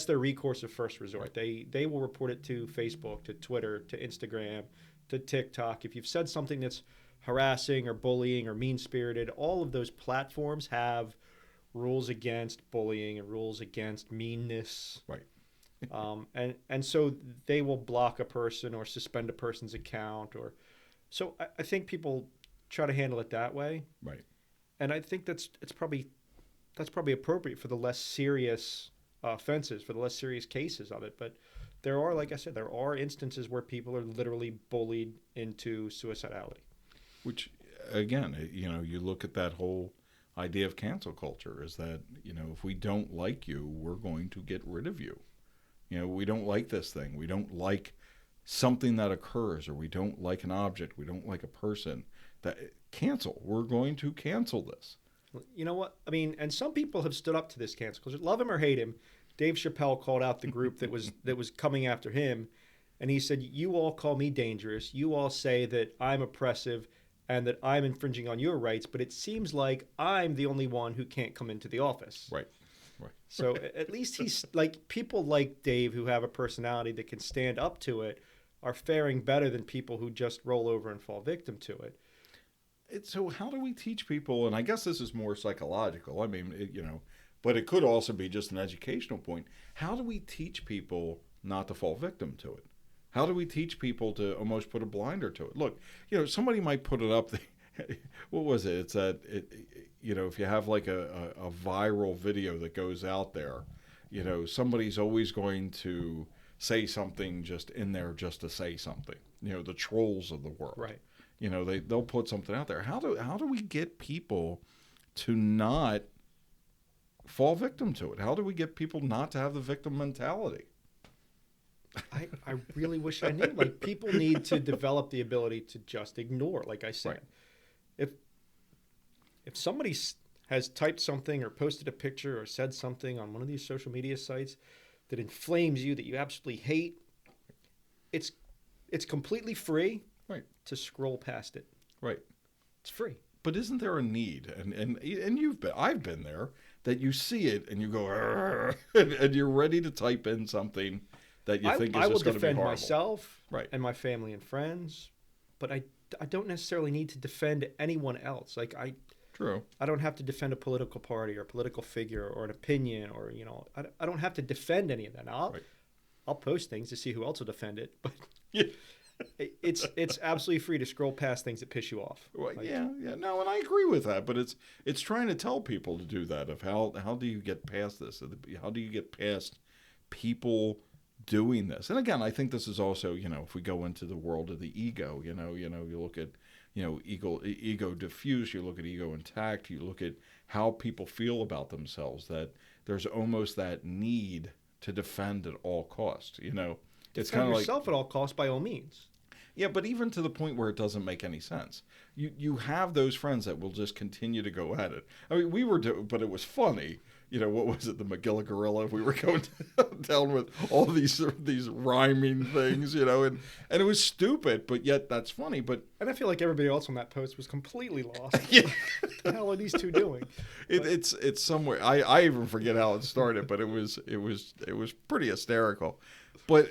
S4: recourse of first resort. They will report it to Facebook, to Twitter, to Instagram, to TikTok. If you've said something that's harassing or bullying or mean-spirited, all of those platforms have rules against bullying and rules against meanness.
S3: Right.
S4: And so they will block a person or suspend a person's account. So I think people try to handle it that way.
S3: Right.
S4: And I think that's probably appropriate for the less serious offenses, for the less serious cases of it. But there are, like I said, there are instances where people are literally bullied into suicidality. Which,
S3: again, you look at that whole idea of cancel culture is that, if we don't like you, we're going to get rid of you. We don't like this thing. We don't like something that occurs, or we don't like an object. We don't like a person. Cancel. We're going to cancel this.
S4: You know what? I mean, and some people have stood up to this cancel culture. Love him or hate him, Dave Chappelle called out the group that was coming after him, and he said, "You all call me dangerous. You all say that I'm oppressive and that I'm infringing on your rights, but it seems like I'm the only one who can't come into the office."
S3: Right.
S4: So at least he's like, people like Dave who have a personality that can stand up to it are faring better than people who just roll over and fall victim to it.
S3: So how do we teach people? And I guess this is more psychological. I mean, but it could also be just an educational point. How do we teach people not to fall victim to it? How do we teach people to almost put a blinder to it? Look, somebody might put it up. What was it? It's that, if you have like a viral video that goes out there, somebody's always going to say something just in there just to say something. The trolls of the world.
S4: Right.
S3: They'll put something out there. How do we get people to not fall victim to it? How do we get people not to have the victim mentality?
S4: I really wish I knew. Like, people need to develop the ability to just ignore, like I said. Right. If somebody has typed something or posted a picture or said something on one of these social media sites that inflames you, that you absolutely hate, it's completely free to scroll past it.
S3: Right.
S4: It's free.
S3: But isn't there a need? And I've been there, that you see it and you go, and you're ready to type in something that you think is just going to be horrible.
S4: I will defend myself
S3: and
S4: my family and friends, but I don't necessarily need to defend anyone else. Like,
S3: True.
S4: I don't have to defend a political party or a political figure or an opinion, or I don't have to defend any of that. Now, I'll post things to see who else will defend it, but it's absolutely free to scroll past things that piss you off.
S3: Well, no, and I agree with that, but it's trying to tell people to do that. Of how do you get past this? How do you get past people doing this? And again, I think this is also, if we go into the world of the ego, you look at ego diffuse, you look at ego intact, you look at how people feel about themselves, that there's almost that need to defend at all costs. It's kind of like
S4: yourself at all costs, by all means.
S3: Yeah, but even to the point where it doesn't make any sense. You have those friends that will just continue to go at it. I mean, but it was funny. What was it? The McGilla Gorilla. We were going down with all these rhyming things, and it was stupid, but yet that's funny.
S4: And I feel like everybody else on that post was completely lost. What the hell are these two doing?
S3: It's somewhere. I even forget how it started, but it was pretty hysterical. But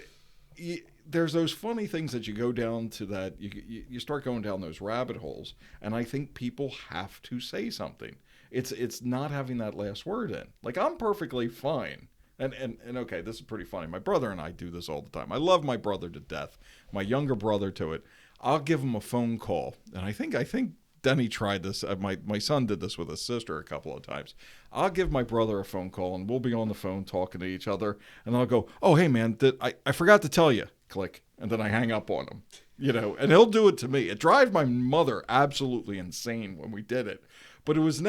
S3: there's those funny things that you go down to, that you start going down those rabbit holes, and I think people have to say something. It's not having that last word in. Like, I'm perfectly fine. And okay, this is pretty funny. My brother and I do this all the time. I love my brother to death. My younger brother to it. I'll give him a phone call, and I think Denny tried this. My son did this with his sister a couple of times. I'll give my brother a phone call, and we'll be on the phone talking to each other, and I'll go, "Oh, hey, man, I forgot to tell you." Click, and then I hang up on him. And he'll do it to me. It drives my mother absolutely insane when we did it. But it was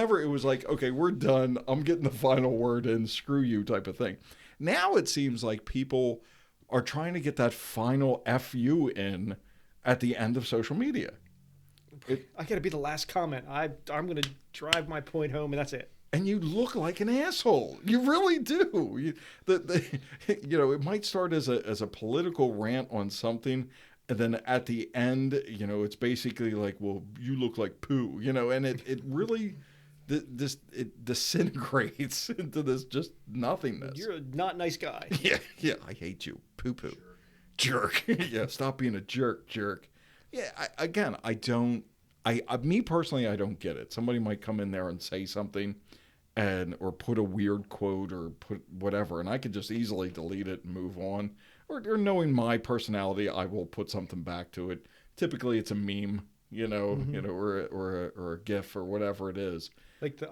S3: like, okay, we're done. I'm getting the final word in. Screw you type of thing. Now it seems like people are trying to get that final FU in at the end of social media.
S4: I got to be the last comment. I'm going to drive my point home, and that's it.
S3: And you look like an asshole. You really do. It might start as a political rant on something, and then at the end, it's basically like, well, you look like poo, and it really, it disintegrates into this just nothingness.
S4: You're a not nice guy.
S3: Yeah, I hate you, poo poo, jerk. Yeah, stop being a jerk. Yeah, me personally, I don't get it. Somebody might come in there and say something, or put a weird quote or put whatever, and I could just easily delete it and move on. Or knowing my personality, I will put something back to it. Typically, it's a meme, or a GIF or whatever it is.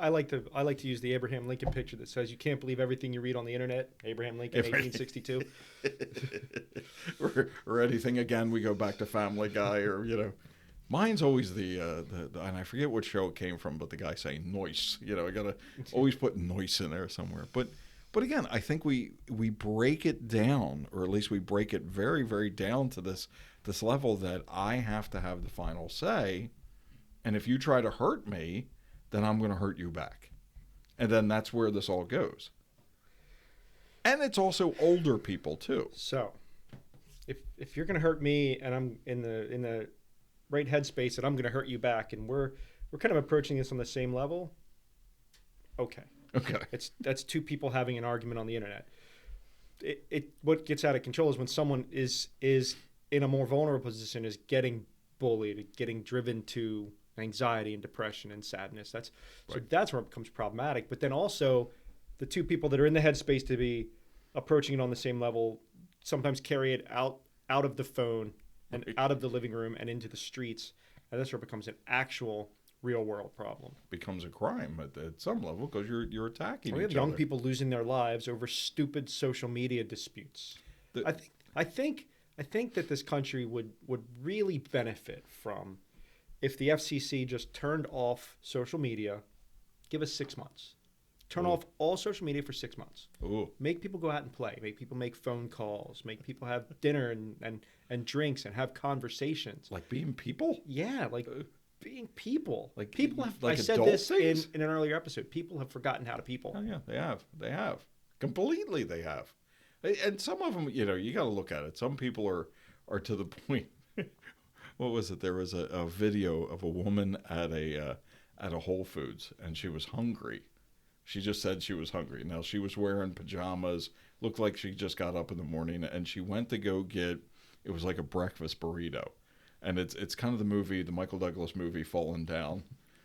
S4: I like to use the Abraham Lincoln picture that says, "You can't believe everything you read on the internet." Abraham Lincoln, 1862.
S3: or anything. Again, we go back to Family Guy, or mine's always the and I forget what show it came from, but the guy saying "noise." I gotta always put "noise" in there somewhere. But again, I think we break it down, or at least we break it very, very down to this level that I have to have the final say, and if you try to hurt me, then I'm going to hurt you back, and then that's where this all goes. And it's also older people too.
S4: So, if you're going to hurt me, and I'm in the right headspace, and I'm going to hurt you back, and we're kind of approaching this on the same level, okay. That's two people having an argument on the internet. What gets out of control is when someone is in a more vulnerable position, is getting bullied, getting driven to anxiety and depression and sadness. That's where it becomes problematic. But then also, the two people that are in the headspace to be approaching it on the same level sometimes carry it out of the phone and out of the living room and into the streets, and that's where it becomes an actual real world problem.
S3: Becomes a crime at some level, because you're attacking
S4: We have
S3: each
S4: young
S3: other.
S4: people losing their lives over stupid social media disputes. I think that this country would really benefit from if the FCC just turned off social media. Give us 6 months. Turn off all social media for 6 months.
S3: Ooh.
S4: Make people go out and play. Make people make phone calls. Make people have dinner and drinks and have conversations.
S3: Like being people?
S4: Yeah, being people.
S3: Like
S4: people have.
S3: like
S4: I said
S3: adult
S4: this
S3: things?
S4: in an earlier episode. People have forgotten how to people.
S3: Oh yeah, they have completely. They have, and some of them, you got to look at it. Some people are to the point. What was it? There was a video of a woman at a Whole Foods, and she was hungry. She just said she was hungry. Now, she was wearing pajamas, looked like she just got up in the morning, and she went to go get, it was like a breakfast burrito. And it's kind of the Michael Douglas movie, Falling Down,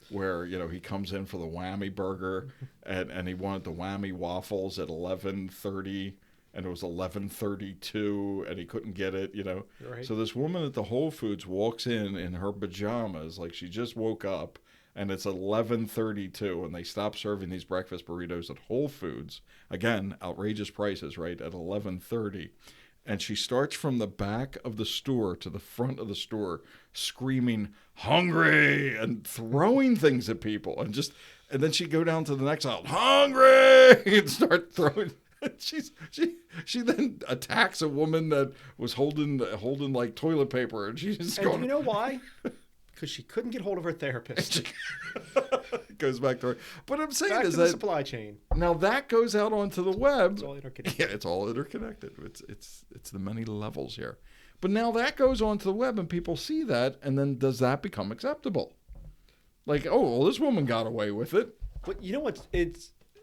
S3: where, he comes in for the whammy burger, and he wanted the whammy waffles at 11:30, and it was 11:32, and he couldn't get it,
S4: Right.
S3: So this woman at the Whole Foods walks in her pajamas, like she just woke up, and it's 11:32, and they stop serving these breakfast burritos at Whole Foods. Again, outrageous prices, right, at 11:30. And she starts from the back of the store to the front of the store screaming, "Hungry!" and throwing things at people. And then she'd go down to the next aisle, "Hungry!" and start throwing. She then attacks a woman that was holding like toilet paper, and she's just going.
S4: And you know why? Because she couldn't get hold of her therapist.
S3: It goes back to her. But I'm saying
S4: Back
S3: is
S4: to the
S3: that
S4: supply chain.
S3: now that goes out onto the web.
S4: It's all interconnected.
S3: Yeah, it's all interconnected. It's the many levels here. But now that goes onto the web, and people see that, and then does that become acceptable? Like, oh, well, this woman got away with it.
S4: But you know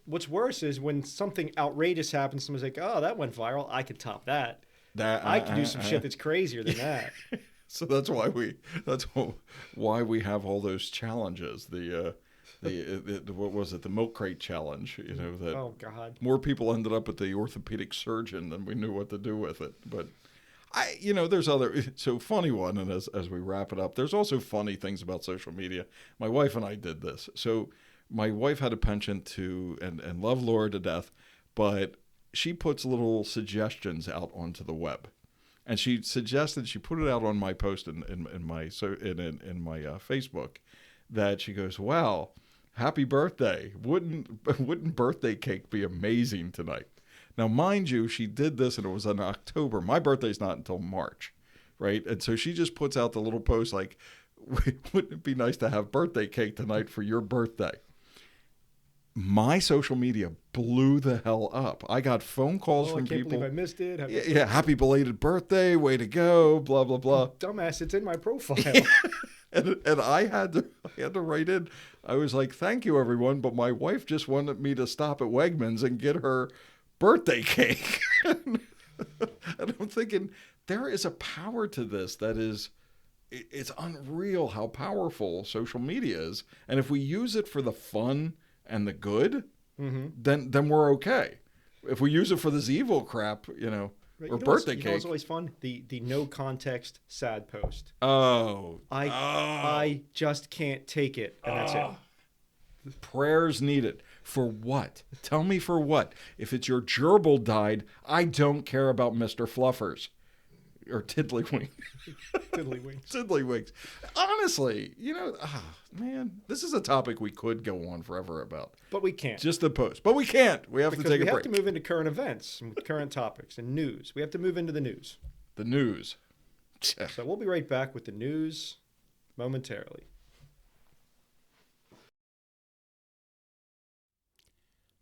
S4: what's worse is when something outrageous happens, someone's like, "Oh, that went viral. I could top that. I could do some shit that's crazier than that."
S3: So that's why we have all those challenges. The what was it? The milk crate challenge. That.
S4: Oh God.
S3: More people ended up at the orthopedic surgeon than we knew what to do with it. But There's other, so funny one. And as we wrap it up, there's also funny things about social media. My wife and I did this. So my wife had a penchant to, and love Laura to death, but she puts little suggestions out onto the web. And she suggested, she put it out on my post in my Facebook, that she goes, wow, happy birthday. Wouldn't birthday cake be amazing tonight? Now, mind you, she did this and it was in October. My birthday's not until March, right? And so she just puts out the little post like, wouldn't it be nice to have birthday cake tonight for your birthday? My social media blew the hell up. I got phone calls from people. I can't
S4: believe I missed it.
S3: Happy belated birthday. Way to go. Blah, blah, blah.
S4: Dumbass, it's in my profile.
S3: And I had to write in. I was like, thank you, everyone. But my wife just wanted me to stop at Wegmans and get her birthday cake. And I'm thinking, there is a power to this that is, it's unreal how powerful social media is. And if we use it for the fun and the good, then we're okay. If we use it for this evil crap, or birthday cake.
S4: It's always fun. The no context sad post. I just can't take it, and that's it.
S3: Prayers needed. For what? Tell me for what? If it's your gerbil died, I don't care about Mr. Fluffers. Or Tiddlywink. Tiddlywinks. Honestly, man, this is a topic we could go on forever about.
S4: But we can't.
S3: Just the post. But we can't. We have to take a break.
S4: We have to move into current events, and current topics, and news. We have to move into the news.
S3: The news.
S4: So we'll be right back with the news momentarily.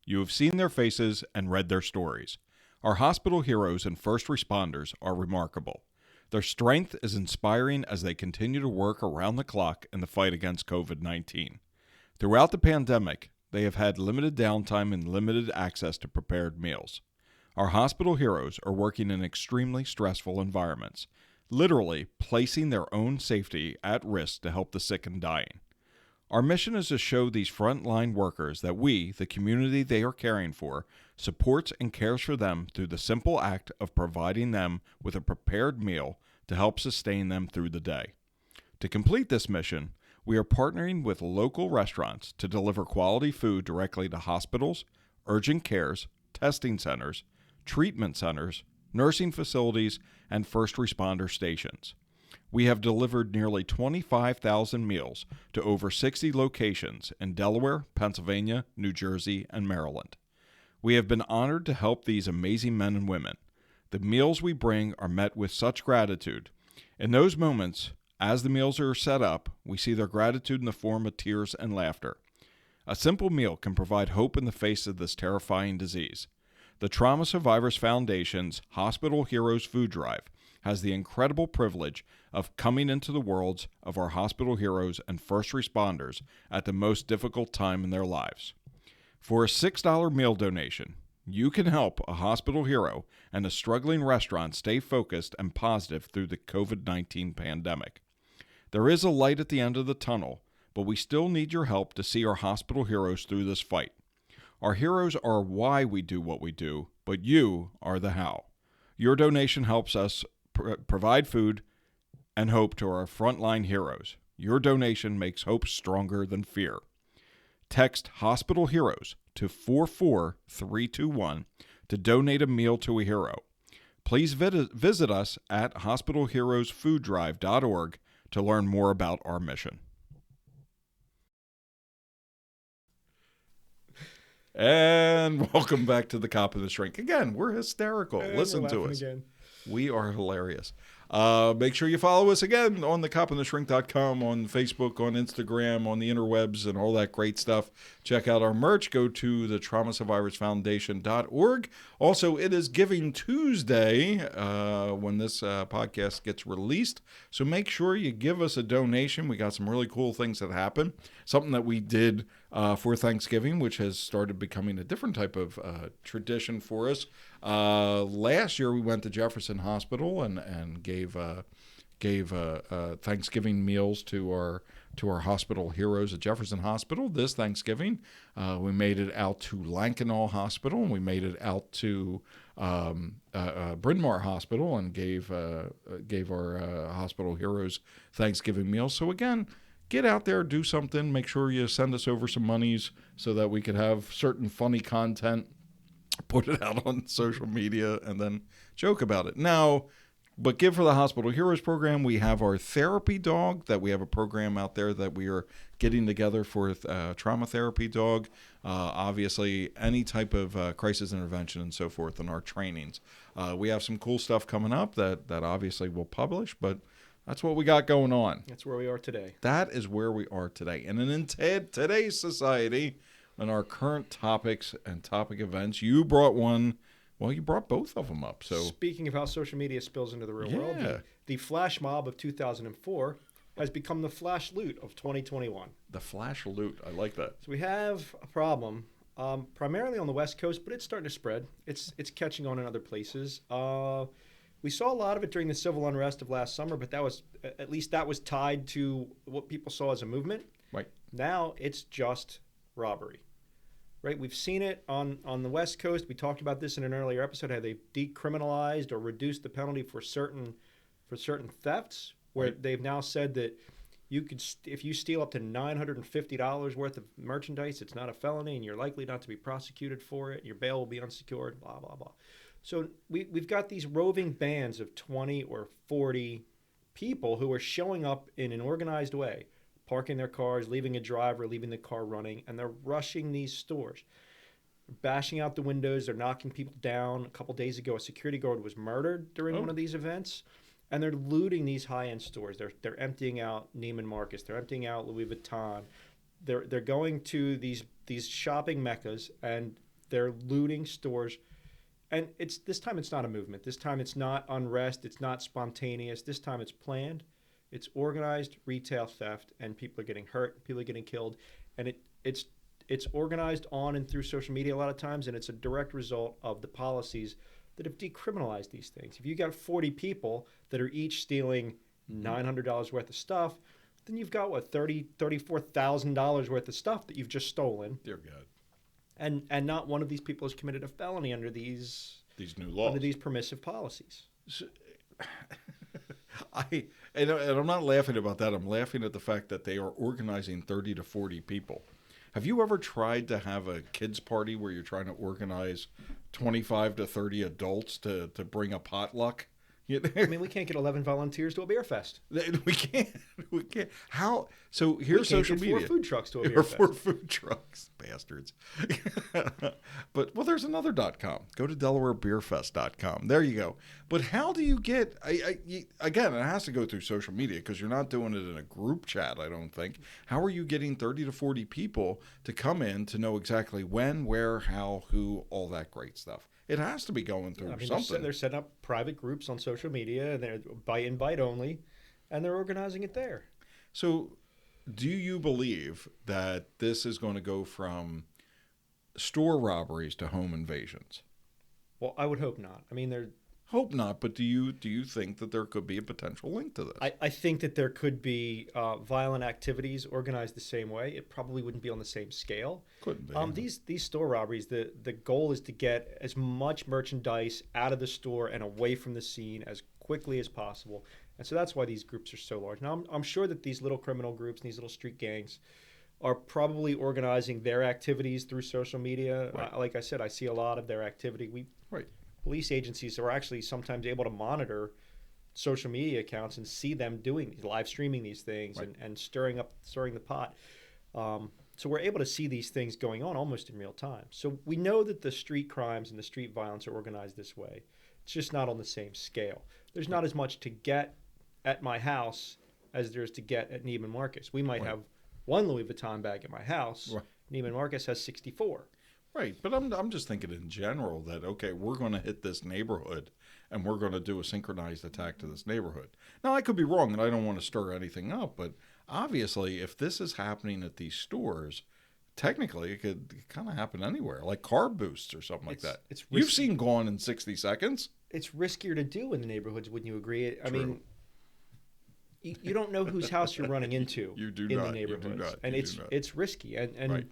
S5: You have seen their faces and read their stories. Our hospital heroes and first responders are remarkable. Their strength is inspiring as they continue to work around the clock in the fight against COVID-19. Throughout the pandemic, they have had limited downtime and limited access to prepared meals. Our hospital heroes are working in extremely stressful environments, literally placing their own safety at risk to help the sick and dying. Our mission is to show these frontline workers that we, the community they are caring for, supports and cares for them through the simple act of providing them with a prepared meal to help sustain them through the day. To complete this mission, we are partnering with local restaurants to deliver quality food directly to hospitals, urgent cares, testing centers, treatment centers, nursing facilities, and first responder stations. We have delivered nearly 25,000 meals to over 60 locations in Delaware, Pennsylvania, New Jersey, and Maryland. We have been honored to help these amazing men and women. The meals we bring are met with such gratitude. In those moments, as the meals are set up, we see their gratitude in the form of tears and laughter. A simple meal can provide hope in the face of this terrifying disease. The Trauma Survivors Foundation's Hospital Heroes Food Drive has the incredible privilege of coming into the worlds of our hospital heroes and first responders at the most difficult time in their lives. For a $6 meal donation, you can help a hospital hero and a struggling restaurant stay focused and positive through the COVID-19 pandemic. There is a light at the end of the tunnel, but we still need your help to see our hospital heroes through this fight. Our heroes are why we do what we do, but you are the how. Your donation helps us provide food and hope to our frontline heroes. Your donation makes hope stronger than fear. Text Hospital Heroes to 44321 to donate a meal to a hero. Please visit us at hospitalheroesfooddrive.org to learn more about our mission.
S3: And welcome back to the Cop and the Shrink. Again, we're hysterical.
S4: And
S3: Listen
S4: we're
S3: to us.
S4: again.
S3: We are hilarious. Make sure you follow us again on thecopandtheshrink.com, on Facebook, on Instagram, on the interwebs, and all that great stuff. Check out our merch. Go to the TraumaSurvivorsFoundation.org. Also, it is Giving Tuesday when this podcast gets released. So make sure you give us a donation. We got some really cool things that happen. Something that we did for Thanksgiving, which has started becoming a different type of tradition for us. Last year, we went to Jefferson Hospital and gave Thanksgiving meals to our to our hospital heroes at Jefferson Hospital this Thanksgiving. We made it out to Lankenau Hospital, and we made it out to Bryn Mawr Hospital and gave our hospital heroes Thanksgiving meals. So again, get out there, do something. Make sure you send us over some monies so that we could have certain funny content, put it out on social media, and then joke about it. Now, but Give for the Hospital Heroes program, we have our therapy dog, that we have a program out there that we are getting together for trauma therapy dog. Obviously, any type of crisis intervention and so forth in our trainings. We have some cool stuff coming up that obviously we'll publish, but that's what we got going on.
S4: That's where we are today.
S3: That is where we are today. And in today's society, in our current topics and topic events, you brought one. Well, you brought both of them up. So
S4: speaking of how social media spills into the real world, the flash mob of 2004 has become the flash loot of 2021.
S3: The flash loot. I like that.
S4: So we have a problem primarily on the West Coast, but it's starting to spread. It's catching on in other places. We saw a lot of it during the civil unrest of last summer, but that was tied to what people saw as a movement.
S3: Right.
S4: Now it's just robbery. Right, we've seen it on the West Coast. We talked about this in an earlier episode, how they've decriminalized or reduced the penalty for certain thefts, where
S3: Right.
S4: they've now said that you could, if you steal up to $950 worth of merchandise, it's not a felony, and you're likely not to be prosecuted for it. Your bail will be unsecured. Blah blah blah. So we've got these roving bands of 20 or 40 people who are showing up in an organized way, parking their cars, leaving a driver, leaving the car running, and they're rushing these stores, bashing out the windows. They're knocking people down. A couple days ago, a security guard was murdered during one of these events, and they're looting these high-end stores. They're emptying out Neiman Marcus. They're emptying out Louis Vuitton. They're going to these shopping meccas, and they're looting stores. And this time it's not a movement. This time it's not unrest. It's not spontaneous. This time it's planned. It's organized retail theft, and people are getting hurt, people are getting killed, and it's organized on and through social media a lot of times, and it's a direct result of the policies that have decriminalized these things. If you got 40 people that are each stealing $900 worth of stuff, then you've got $34,000 worth of stuff that you've just stolen.
S3: Dear God.
S4: And not one of these people has committed a felony under these
S3: new laws,
S4: under these permissive policies.
S3: So, and I'm not laughing about that. I'm laughing at the fact that they are organizing 30 to 40 people. Have you ever tried to have a kids party where you're trying to organize 25 to 30 adults to bring a potluck?
S4: I mean, we can't get 11 volunteers to a beer fest.
S3: We can't. How? So here's social media.
S4: 4 food trucks to a beer fest.
S3: 4 food trucks, bastards. But there's another .com. Go to DelawareBeerFest.com. There you go. But how do you get? Again, it has to go through social media because you're not doing it in a group chat. I don't think. How are you getting 30 to 40 people to come in to know exactly when, where, how, who, all that great stuff? It has to be going through something.
S4: They're setting up private groups on social media, and they're by invite only, and they're organizing it there.
S3: So do you believe that this is going to go from store robberies to home invasions?
S4: Well, I would hope not. I mean,
S3: Hope not, but do you think that there could be a potential link to this?
S4: I think that there could be violent activities organized the same way. It probably wouldn't be on the same scale.
S3: Couldn't be.
S4: These store robberies, the goal is to get as much merchandise out of the store and away from the scene as quickly as possible. And so that's why these groups are so large. Now, I'm sure that these little criminal groups and these little street gangs are probably organizing their activities through social media.
S3: Right.
S4: Like I said, I see a lot of their activity.
S3: Right.
S4: Police agencies are actually sometimes able to monitor social media accounts and see them doing live streaming these things,
S3: right,
S4: and stirring the pot. So we're able to see these things going on almost in real time. So we know that the street crimes and the street violence are organized this way. It's just not on the same scale. There's not as much to get at my house as there is to get at Neiman Marcus. We might
S3: right,
S4: have one Louis Vuitton bag at my house.
S3: Right.
S4: Neiman Marcus has 64.
S3: Right, but I'm just thinking in general that, okay, we're going to hit this neighborhood and we're going to do a synchronized attack to this neighborhood. Now, I could be wrong and I don't want to stir anything up, but obviously if this is happening at these stores, technically it could kind of happen anywhere, like car boosts or something like that. You've seen Gone in 60 Seconds.
S4: It's riskier to do in the neighborhoods, wouldn't you agree? I mean, you don't know whose house you're running into
S3: You do
S4: in
S3: not.
S4: the neighborhoods, and
S3: You do not.
S4: it's risky. And
S3: Right.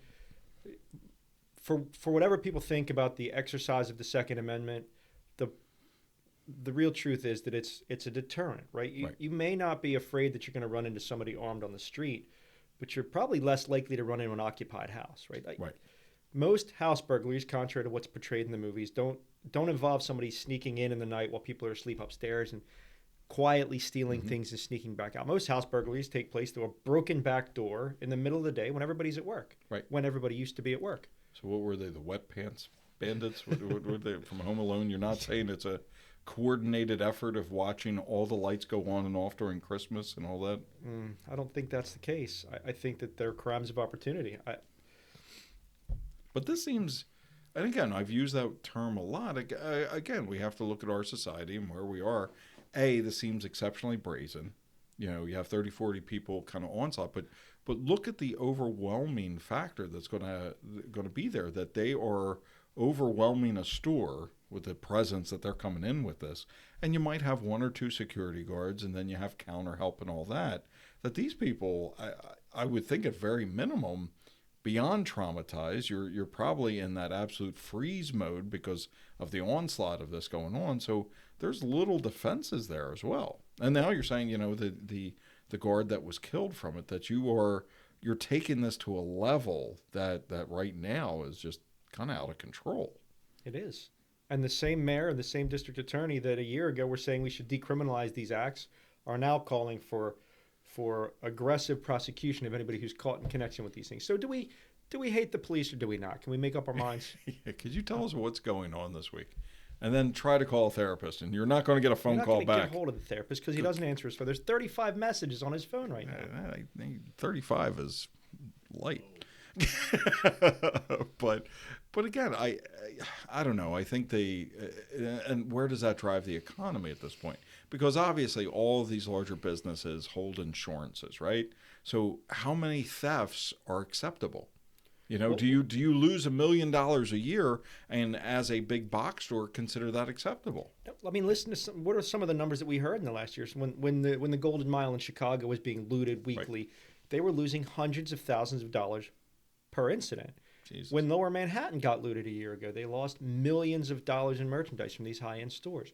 S4: for whatever people think about the exercise of the Second Amendment, the real truth is that it's a deterrent, right?
S3: Right.
S4: You may not be afraid that you're going to run into somebody armed on the street, but you're probably less likely to run into an occupied house, right?
S3: Right.
S4: Most house burglaries, contrary to what's portrayed in the movies, don't involve somebody sneaking in the night while people are asleep upstairs and quietly stealing things and sneaking back out. Most house burglaries take place through a broken back door in the middle of the day when everybody's at work.
S3: Right.
S4: When everybody used to be at work.
S3: So what were they? The wet pants bandits? what were they from Home Alone? You're not saying it's a coordinated effort of watching all the lights go on and off during Christmas and all that?
S4: I don't think that's the case. I think that they're crimes of opportunity.
S3: But this seems, and again, I've used that term a lot. Again, we have to look at our society and where we are. This seems exceptionally brazen. You know, you have 30, 40 people kind of onslaught, but look at the overwhelming factor that's going to be there, that they are overwhelming a store with the presence that they're coming in with this. And you might have one or two security guards, and then you have counter help and all that. That these people, I would think at very minimum, beyond traumatized, you're probably in that absolute freeze mode because of the onslaught of this going on. So there's little defenses there as well. And now you're saying, you know, the guard that was killed from it, that you're taking this to a level that right now is just kind of out of control.
S4: It is. And the same mayor and the same district attorney that a year ago were saying we should decriminalize these acts are now calling for aggressive prosecution of anybody who's caught in connection with these things. So do we hate the police or do we not? Can we make up our minds?
S3: Yeah, could you tell us what's going on this week? And then try to call a therapist, and you're not going to get a phone call
S4: You're not going to
S3: back.
S4: get a hold of the therapist because he doesn't answer his phone. There's 35 messages on his phone right now.
S3: I think 35 is light. But again, I don't know. I think and where does that drive the economy at this point? Because obviously all of these larger businesses hold insurances, right? So how many thefts are acceptable? You know, do you lose $1 million a year, and as a big box store consider that acceptable?
S4: I mean, listen to what are some of the numbers that we heard in the last years when the Golden Mile in Chicago was being looted weekly,
S3: Right.
S4: They were losing hundreds of thousands of dollars per incident.
S3: Jesus.
S4: When Lower Manhattan got looted a year ago, they lost millions of dollars in merchandise from these high-end stores.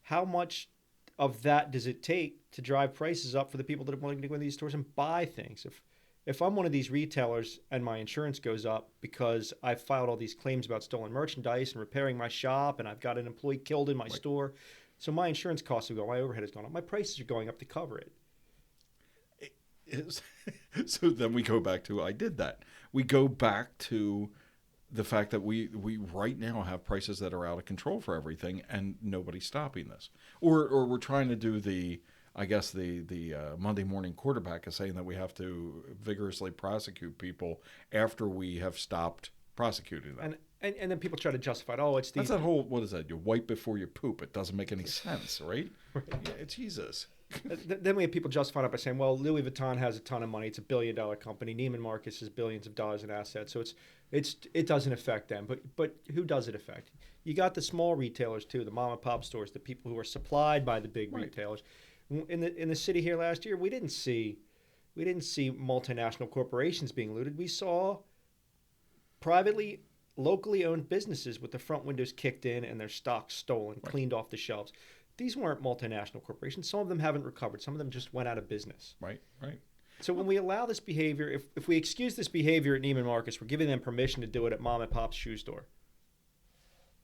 S4: How much of that does it take to drive prices up for the people that are willing to go into these stores and buy things? If I'm one of these retailers and my insurance goes up because I've filed all these claims about stolen merchandise and repairing my shop and I've got an employee killed in my store, so my insurance costs are going, my overhead has gone up, my prices are going up to cover it.
S3: So then we go back to, I did that. We go back to the fact that we right now have prices that are out of control for everything, and nobody's stopping this. Or we're trying to do the Monday morning quarterback is saying that we have to vigorously prosecute people after we have stopped prosecuting them.
S4: And then people try to justify it. Oh, it's these.
S3: That's that whole, what is that? You wipe before you poop. It doesn't make any sense, right? Yeah, Jesus.
S4: Then we have people justifying it by saying, well, Louis Vuitton has a ton of money. It's $1 billion company. Neiman Marcus has billions of dollars in assets. So it doesn't affect them. But who does it affect? You got the small retailers too, the mom and pop stores, the people who are supplied by the big retailers. In the city here last year, we didn't see multinational corporations being looted. We saw privately, locally owned businesses with the front windows kicked in and their stocks stolen, cleaned off the shelves. These weren't multinational corporations. Some of them haven't recovered. Some of them just went out of business.
S3: Right.
S4: So when we allow this behavior, if we excuse this behavior at Neiman Marcus, we're giving them permission to do it at mom and pop's shoe store.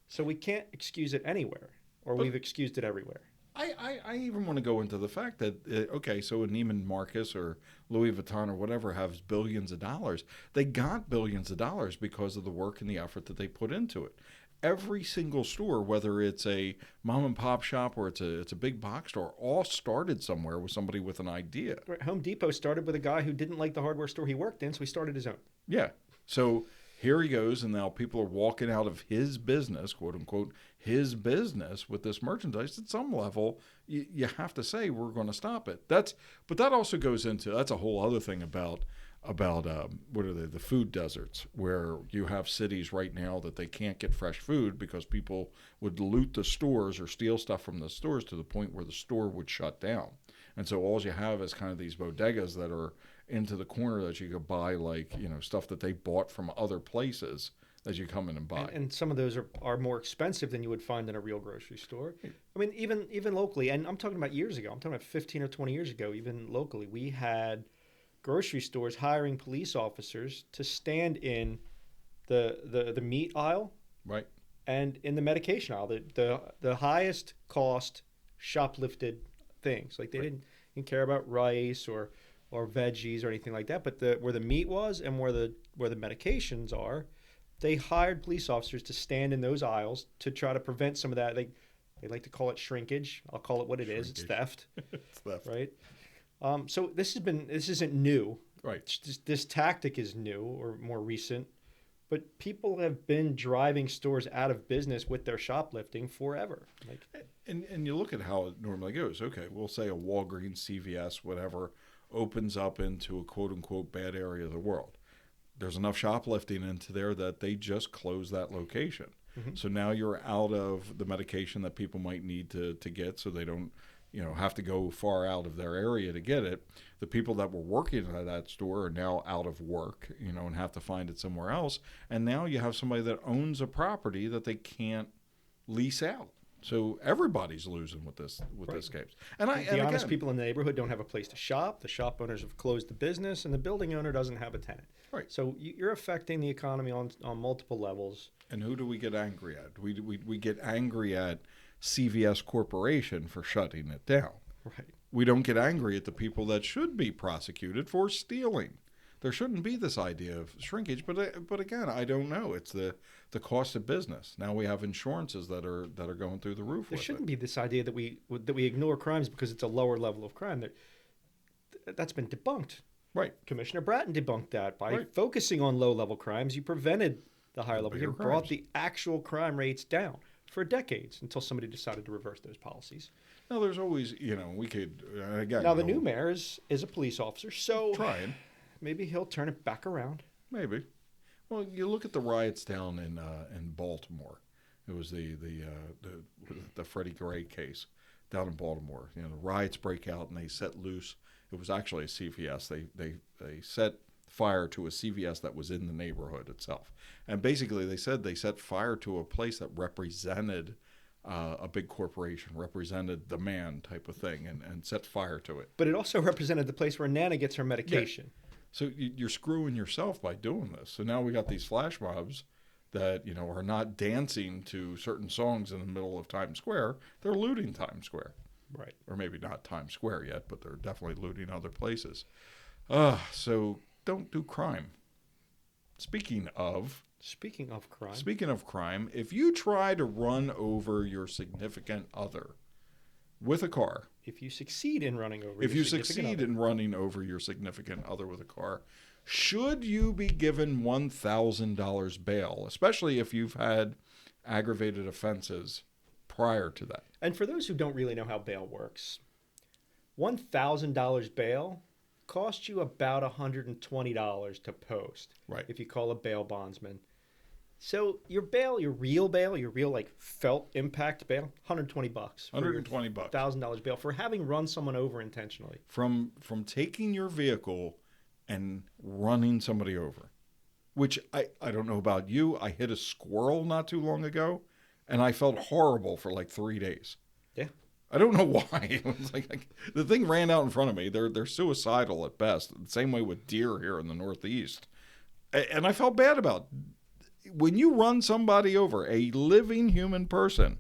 S4: So we can't excuse it anywhere, or we've excused it everywhere.
S3: I even want to go into the fact that, okay, so a Neiman Marcus or Louis Vuitton or whatever has billions of dollars. They got billions of dollars because of the work and the effort that they put into it. Every single store, whether it's a mom and pop shop or it's a big box store, all started somewhere with somebody with an idea.
S4: Right. Home Depot started with a guy who didn't like the hardware store he worked in, so he started his own.
S3: Yeah. So here he goes, and now people are walking out of his business, quote unquote, his business with this merchandise. At some level, you have to say we're going to stop it. But that also goes into, that's a whole other thing about what are they, the food deserts, where you have cities right now that they can't get fresh food because people would loot the stores or steal stuff from the stores to the point where the store would shut down. And so all you have is kind of these bodegas that are into the corner that you could buy, like, stuff that they bought from other places that you come in and buy.
S4: And some of those are more expensive than you would find in a real grocery store. I mean, even locally, and I'm talking about years ago. I'm talking about 15 or 20 years ago. Even locally, we had grocery stores hiring police officers to stand in the meat aisle,
S3: Right.
S4: and in the medication aisle, the highest cost shoplifted things. Like they didn't care about rice or veggies or anything like that, but where the meat was and where the medications are, they hired police officers to stand in those aisles to try to prevent some of that. They like to call it shrinkage. I'll call it what it is. It's theft.
S3: It's theft.
S4: Right. So this isn't new.
S3: Right.
S4: This tactic is new or more recent, but people have been driving stores out of business with their shoplifting forever. Like,
S3: and you look at how it normally goes. Okay, we'll say a Walgreens, CVS, whatever, opens up into a quote-unquote bad area of the world. There's enough shoplifting into there that they just close that location.
S4: Mm-hmm.
S3: So now you're out of the medication that people might need to get, so they don't have to go far out of their area to get it. The people that were working at that store are now out of work, and have to find it somewhere else. And now you have somebody that owns a property that they can't lease out. So everybody's losing with this case. And
S4: the honest people in the neighborhood don't have a place to shop. The shop owners have closed the business, and the building owner doesn't have a tenant.
S3: Right.
S4: So you're affecting the economy on multiple levels.
S3: And who do we get angry at? We get angry at CVS Corporation for shutting it down.
S4: Right.
S3: We don't get angry at the people that should be prosecuted for stealing. There shouldn't be this idea of shrinkage, but again, I don't know. It's the cost of business. Now we have insurances that are going through the roof.
S4: There shouldn't be this idea that we ignore crimes because it's a lower level of crime. That's been debunked.
S3: Right.
S4: Commissioner Bratton debunked that by
S3: Right.
S4: focusing on low level crimes. You prevented the higher level. You
S3: bigger
S4: brought
S3: crimes.
S4: the actual crime rates down for decades until somebody decided to reverse those policies.
S3: Now there's always, we could again.
S4: Now the new mayor is a police officer, so
S3: trying.
S4: maybe he'll turn it back around.
S3: Maybe. Well, you look at the riots down in Baltimore. It was the Freddie Gray case down in Baltimore. The riots break out and they set loose. It was actually a CVS. They set fire to a CVS that was in the neighborhood itself. And basically they said they set fire to a place that represented a big corporation, represented the man type of thing, and set fire to it.
S4: But it also represented the place where Nana gets her medication.
S3: Yeah. So you're screwing yourself by doing this. So now we got these flash mobs that, are not dancing to certain songs in the middle of Times Square. They're looting Times Square.
S4: Right.
S3: Or maybe not Times Square yet, but they're definitely looting other places. So don't do crime. Speaking of crime, if you try to run over your significant other with a car,
S4: if you succeed in running over
S3: your significant other with a car, should you be given $1,000 bail, especially if you've had aggravated offenses prior to that?
S4: And for those who don't really know how bail works, $1,000 bail costs you about $120 to post.
S3: Right.
S4: If you call a bail bondsman. So your bail, your real like felt impact bail, $120.
S3: $120.
S4: $1,000 bail for having run someone over intentionally.
S3: From taking your vehicle and running somebody over, which I don't know about you. I hit a squirrel not too long ago, and I felt horrible for like 3 days.
S4: Yeah.
S3: I don't know why. It was like the thing ran out in front of me. They're suicidal at best. The same way with deer here in the Northeast. And I felt bad about it. When you run somebody over, a living human person,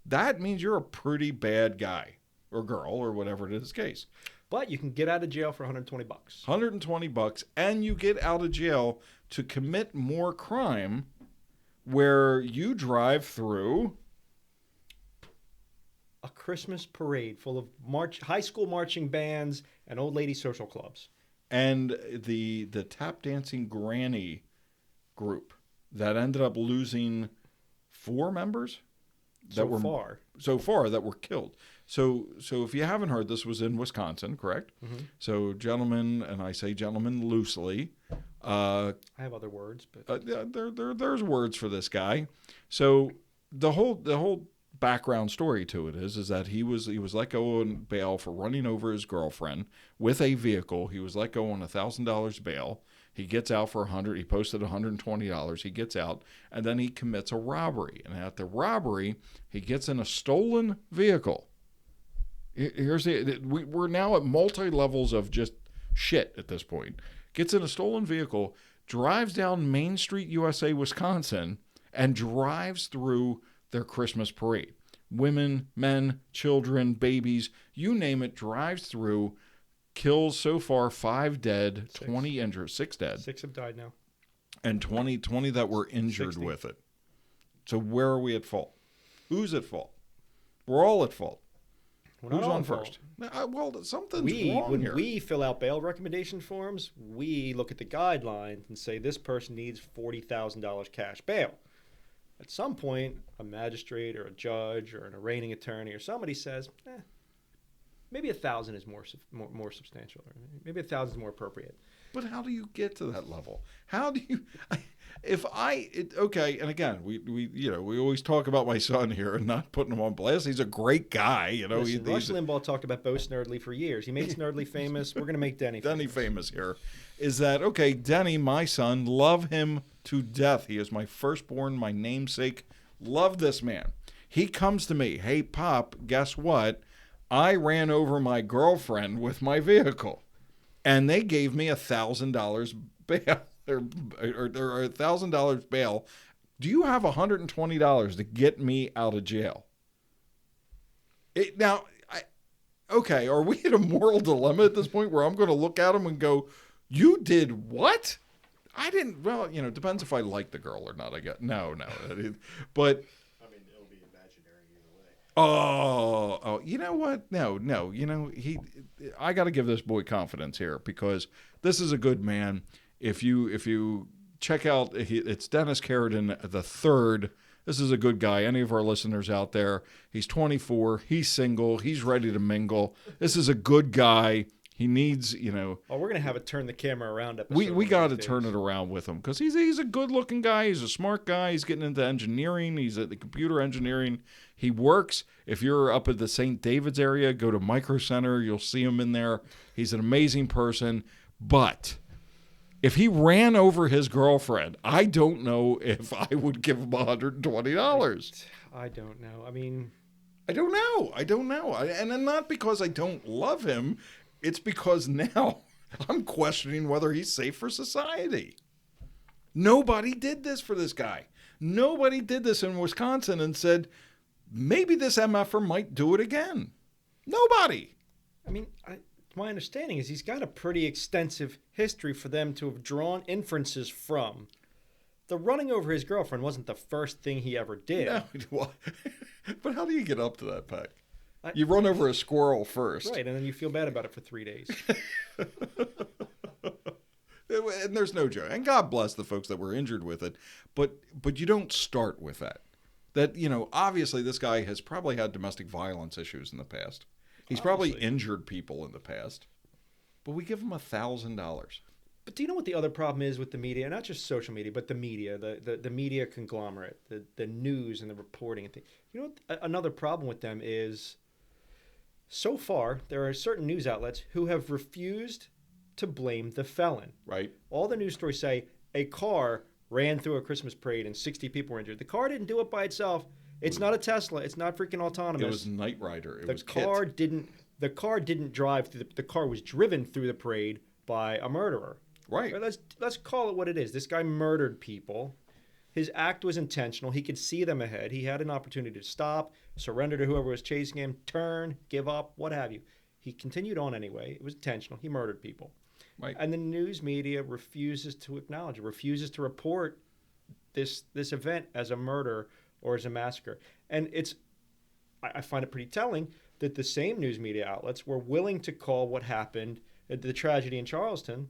S3: that means you're a pretty bad guy or girl or whatever it is case.
S4: But you can get out of jail for $120.
S3: $120, and you get out of jail to commit more crime where you drive through
S4: a Christmas parade full of high school marching bands and old lady social clubs.
S3: And the tap dancing granny group that ended up losing 4 members that were killed. So if you haven't heard, this was in Wisconsin, correct?
S4: Mm-hmm.
S3: So gentlemen, and I say gentlemen loosely.
S4: I have other words, but
S3: there's words for this guy. So the whole background story to it is that he was let go on bail for running over his girlfriend with a vehicle. He was let go on $1,000 bail. He gets out for $100. He posted $120. He gets out, and then he commits a robbery. And at the robbery, he gets in a stolen vehicle. We're now at multi levels of just shit at this point. Gets in a stolen vehicle, drives down Main Street, USA, Wisconsin, and drives through their Christmas parade. Women, men, children, babies, you name it, drives through, kills so far 5 dead, 20 injured, 6 dead.
S4: 6 have died now.
S3: And 20 that were injured
S4: 60.
S3: with it. So where are we at fault? Who's at fault? We're all at fault.
S4: We're not
S3: Who's
S4: all
S3: on
S4: at fault.
S3: first? Well, something's wrong
S4: When
S3: here.
S4: we fill out bail recommendation forms, we look at the guidelines and say this person needs $40,000 cash bail. At some point, a magistrate or a judge or an arraigning attorney or somebody says, maybe 1,000 is more substantial, or maybe 1,000 is more appropriate.
S3: But how do you get to that level? How do you? Okay, and again, we always talk about my son here and not putting him on blast. He's a great guy,
S4: Listen, Rush Limbaugh talked about Bo Snerdley for years. He made Snerdley famous. We're going to make Denny
S3: famous here. Is that okay? Denny, my son, love him to death. He is my firstborn, my namesake. Love this man. He comes to me, hey, Pop, guess what? I ran over my girlfriend with my vehicle, and they gave me $1,000 bail or $1,000 bail. Do you have $120 to get me out of jail? Okay, are we at a moral dilemma at this point where I'm going to look at him and go, you did what? I didn't. Well, it depends if I like the girl or not. I guess no. But
S1: I mean, it'll be imaginary either way.
S3: oh, you know what? No. I got to give this boy confidence here because this is a good man. If you check out, it's Dennis Carradine the third. This is a good guy. Any of our listeners out there, he's 24. He's single. He's ready to mingle. This is a good guy. He needs,
S4: Oh, we're going to have a turn the camera around episode.
S3: We got to turn it around with him because he's a good-looking guy. He's a smart guy. He's getting into engineering. He's at the computer engineering. He works. If you're up at the St. David's area, go to Micro Center. You'll see him in there. He's an amazing person. But if he ran over his girlfriend, I don't know if I would give him $120.
S4: I don't know. I mean,
S3: I don't know. And then not because I don't love him. It's because now I'm questioning whether he's safe for society. Nobody did this for this guy. Nobody did this in Wisconsin and said, maybe this MFer might do it again. Nobody.
S4: I mean, my understanding is he's got a pretty extensive history for them to have drawn inferences from. The running over his girlfriend wasn't the first thing he ever did.
S3: No, but how do you get up to that, Peck? You run over a squirrel first.
S4: Right, and then you feel bad about it for 3 days.
S3: And there's no joke. And God bless the folks that were injured with it. But you don't start with that. That, obviously this guy has probably had domestic violence issues in the past. He's probably injured people in the past. But we give him $1,000.
S4: But do you know what the other problem is with the media? Not just social media, but the media, the media conglomerate, the news and the reporting and things. You know what another problem with them is? So far, there are certain news outlets who have refused to blame the felon.
S3: Right.
S4: All the news stories say a car ran through a Christmas parade and 60 people were injured. The car didn't do it by itself. It's not a Tesla. It's not freaking autonomous.
S3: It was Knight Rider.
S4: The car didn't drive through the car was driven through the parade by a murderer.
S3: Right.
S4: Let's call it what it is. This guy murdered people. His act was intentional. He could see them ahead. He had an opportunity to stop, surrender to whoever was chasing him, turn, give up, what have you. He continued on anyway. It was intentional. He murdered people.
S3: Right.
S4: And the news media refuses to acknowledge it, refuses to report this event as a murder or as a massacre. And I find it pretty telling that the same news media outlets were willing to call what happened, the tragedy in Charleston,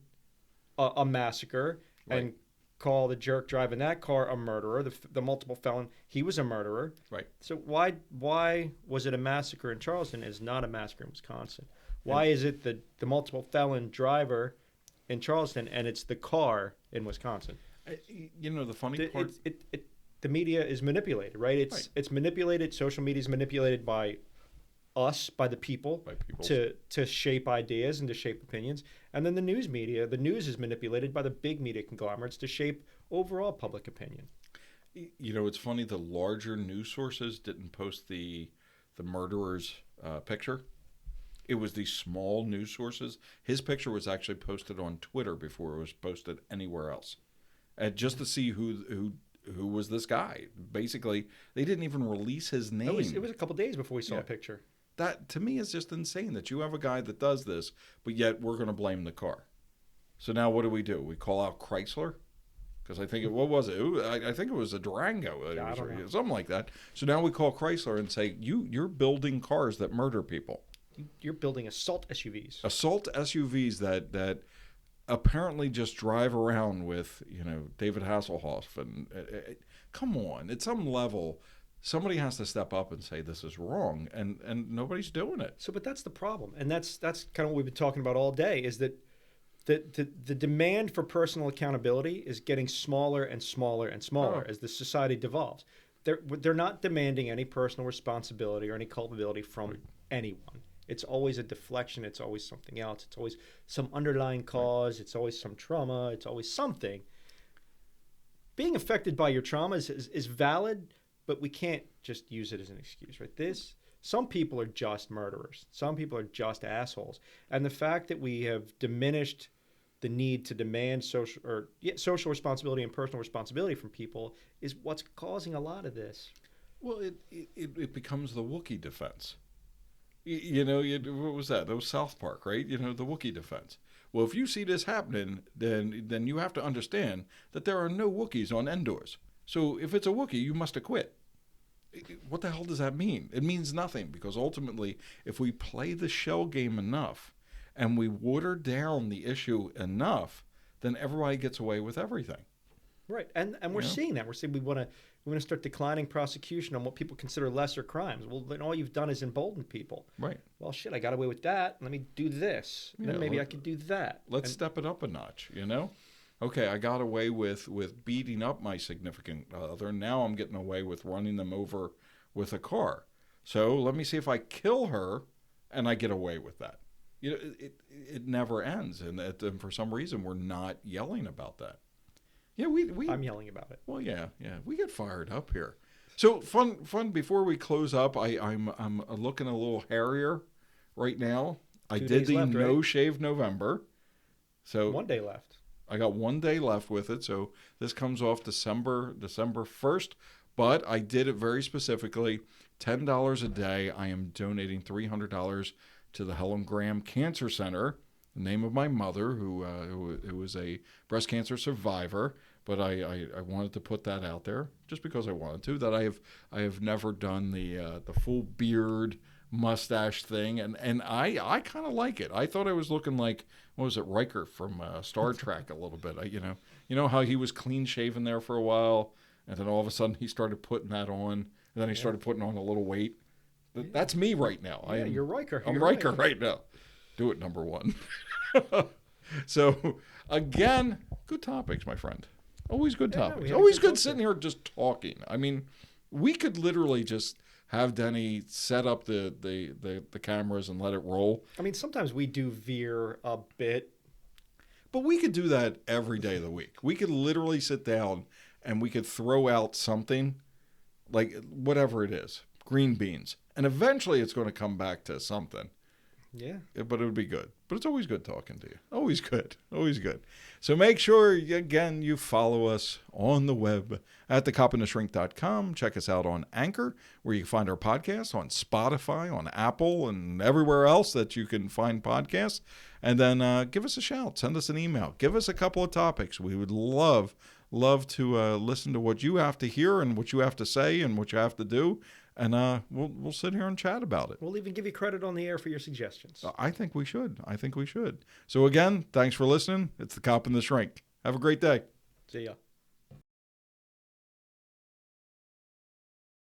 S4: a massacre, right, and call the jerk driving that car a murderer, the multiple felon. He was a murderer.
S3: Right.
S4: So why was it a massacre in Charleston and is not a massacre in Wisconsin? Why is it the multiple felon driver in Charleston and it's the car in Wisconsin?
S3: The funny part...
S4: the media is manipulated, right?
S3: Right.
S4: It's manipulated. Social media is manipulated by us, by the people, to shape ideas and to shape opinions. And then the news media, the news is manipulated by the big media conglomerates to shape overall public opinion.
S3: You know, it's funny. The larger news sources didn't post the murderer's picture. It was these small news sources. His picture was actually posted on Twitter before it was posted anywhere else, and just to see who was this guy. Basically, they didn't even release his name.
S4: It was a couple days before we saw a picture.
S3: That, to me, is just insane that you have a guy that does this, but yet we're going to blame the car. So now what do? We call out Chrysler? Because I think, what was it? I think it was a Durango.
S4: I don't know.
S3: Something like that. So now we call Chrysler and say, you're building cars that murder people.
S4: You're building assault SUVs.
S3: Assault SUVs that apparently just drive around with, David Hasselhoff. And come on, at some level, somebody has to step up and say this is wrong, and nobody's doing it.
S4: So, but that's the problem, and that's kind of what we've been talking about all day. Is that the demand for personal accountability is getting smaller and smaller and smaller as the society devolves. They're not demanding any personal responsibility or any culpability from anyone. It's always a deflection. It's always something else. It's always some underlying cause. It's always some trauma. It's always something. Being affected by your trauma is valid, but we can't just use it as an excuse, right? Some people are just murderers. Some people are just assholes. And the fact that we have diminished the need to demand social responsibility and personal responsibility from people is what's causing a lot of this.
S3: Well, it becomes the Wookiee defense. What was that? That was South Park, right? The Wookiee defense. Well, if you see this happening, then you have to understand that there are no Wookiees on Endors. So if it's a Wookiee, you must acquit. What the hell does that mean? It means nothing, because ultimately, if we play the shell game enough and we water down the issue enough, then everybody gets away with everything.
S4: Right, and we're seeing that. We're saying we want to start declining prosecution on what people consider lesser crimes. Well, then all you've done is embolden people.
S3: Right.
S4: Well, shit, I got away with that. Let me do this. Then maybe I could do that.
S3: Let's step it up a notch, Okay, I got away with beating up my significant other. Now I'm getting away with running them over with a car. So let me see if I kill her and I get away with that. It never ends. And for some reason, we're not yelling about that. Yeah,
S4: I'm yelling about it.
S3: Well, yeah, we get fired up here. So fun. Before we close up, I'm looking a little hairier right now. I did the No Shave November. So
S4: 1 day left.
S3: I got 1 day left with it, so this comes off December 1st, but I did it very specifically, $10 a day. I am donating $300 to the Helen Graham Cancer Center, the name of my mother, who was a breast cancer survivor, but I wanted to put that out there just because I wanted to, that I have never done the full beard mustache thing, and I kind of like it. I thought I was looking like, what was it, Riker from Star Trek a little bit. You know how he was clean shaven there for a while, and then all of a sudden he started putting that on, and then he started putting on a little weight. That's me right now.
S4: You're Riker.
S3: I'm Riker right now. Do it, number one. So again, good topics, my friend. Always good topics. Always good sitting here just talking. I mean, we could literally just have Denny set up the cameras and let it roll.
S4: I mean, sometimes we do veer a bit.
S3: But we could do that every day of the week. We could literally sit down and we could throw out something, like whatever it is, green beans. And eventually it's going to come back to something.
S4: Yeah.
S3: But it would be good. But it's always good talking to you. Always good. Always good. So make sure, again, you follow us on the web at thecopandtheshrink.com. Check us out on Anchor, where you can find our podcasts, on Spotify, on Apple, and everywhere else that you can find podcasts. And then give us a shout. Send us an email. Give us a couple of topics. We would love to listen to what you have to hear and what you have to say and what you have to do. And we'll sit here and chat about it.
S4: We'll even give you credit on the air for your suggestions.
S3: I think we should. So again, thanks for listening. It's the Cop and the Shrink. Have a great day.
S4: See ya.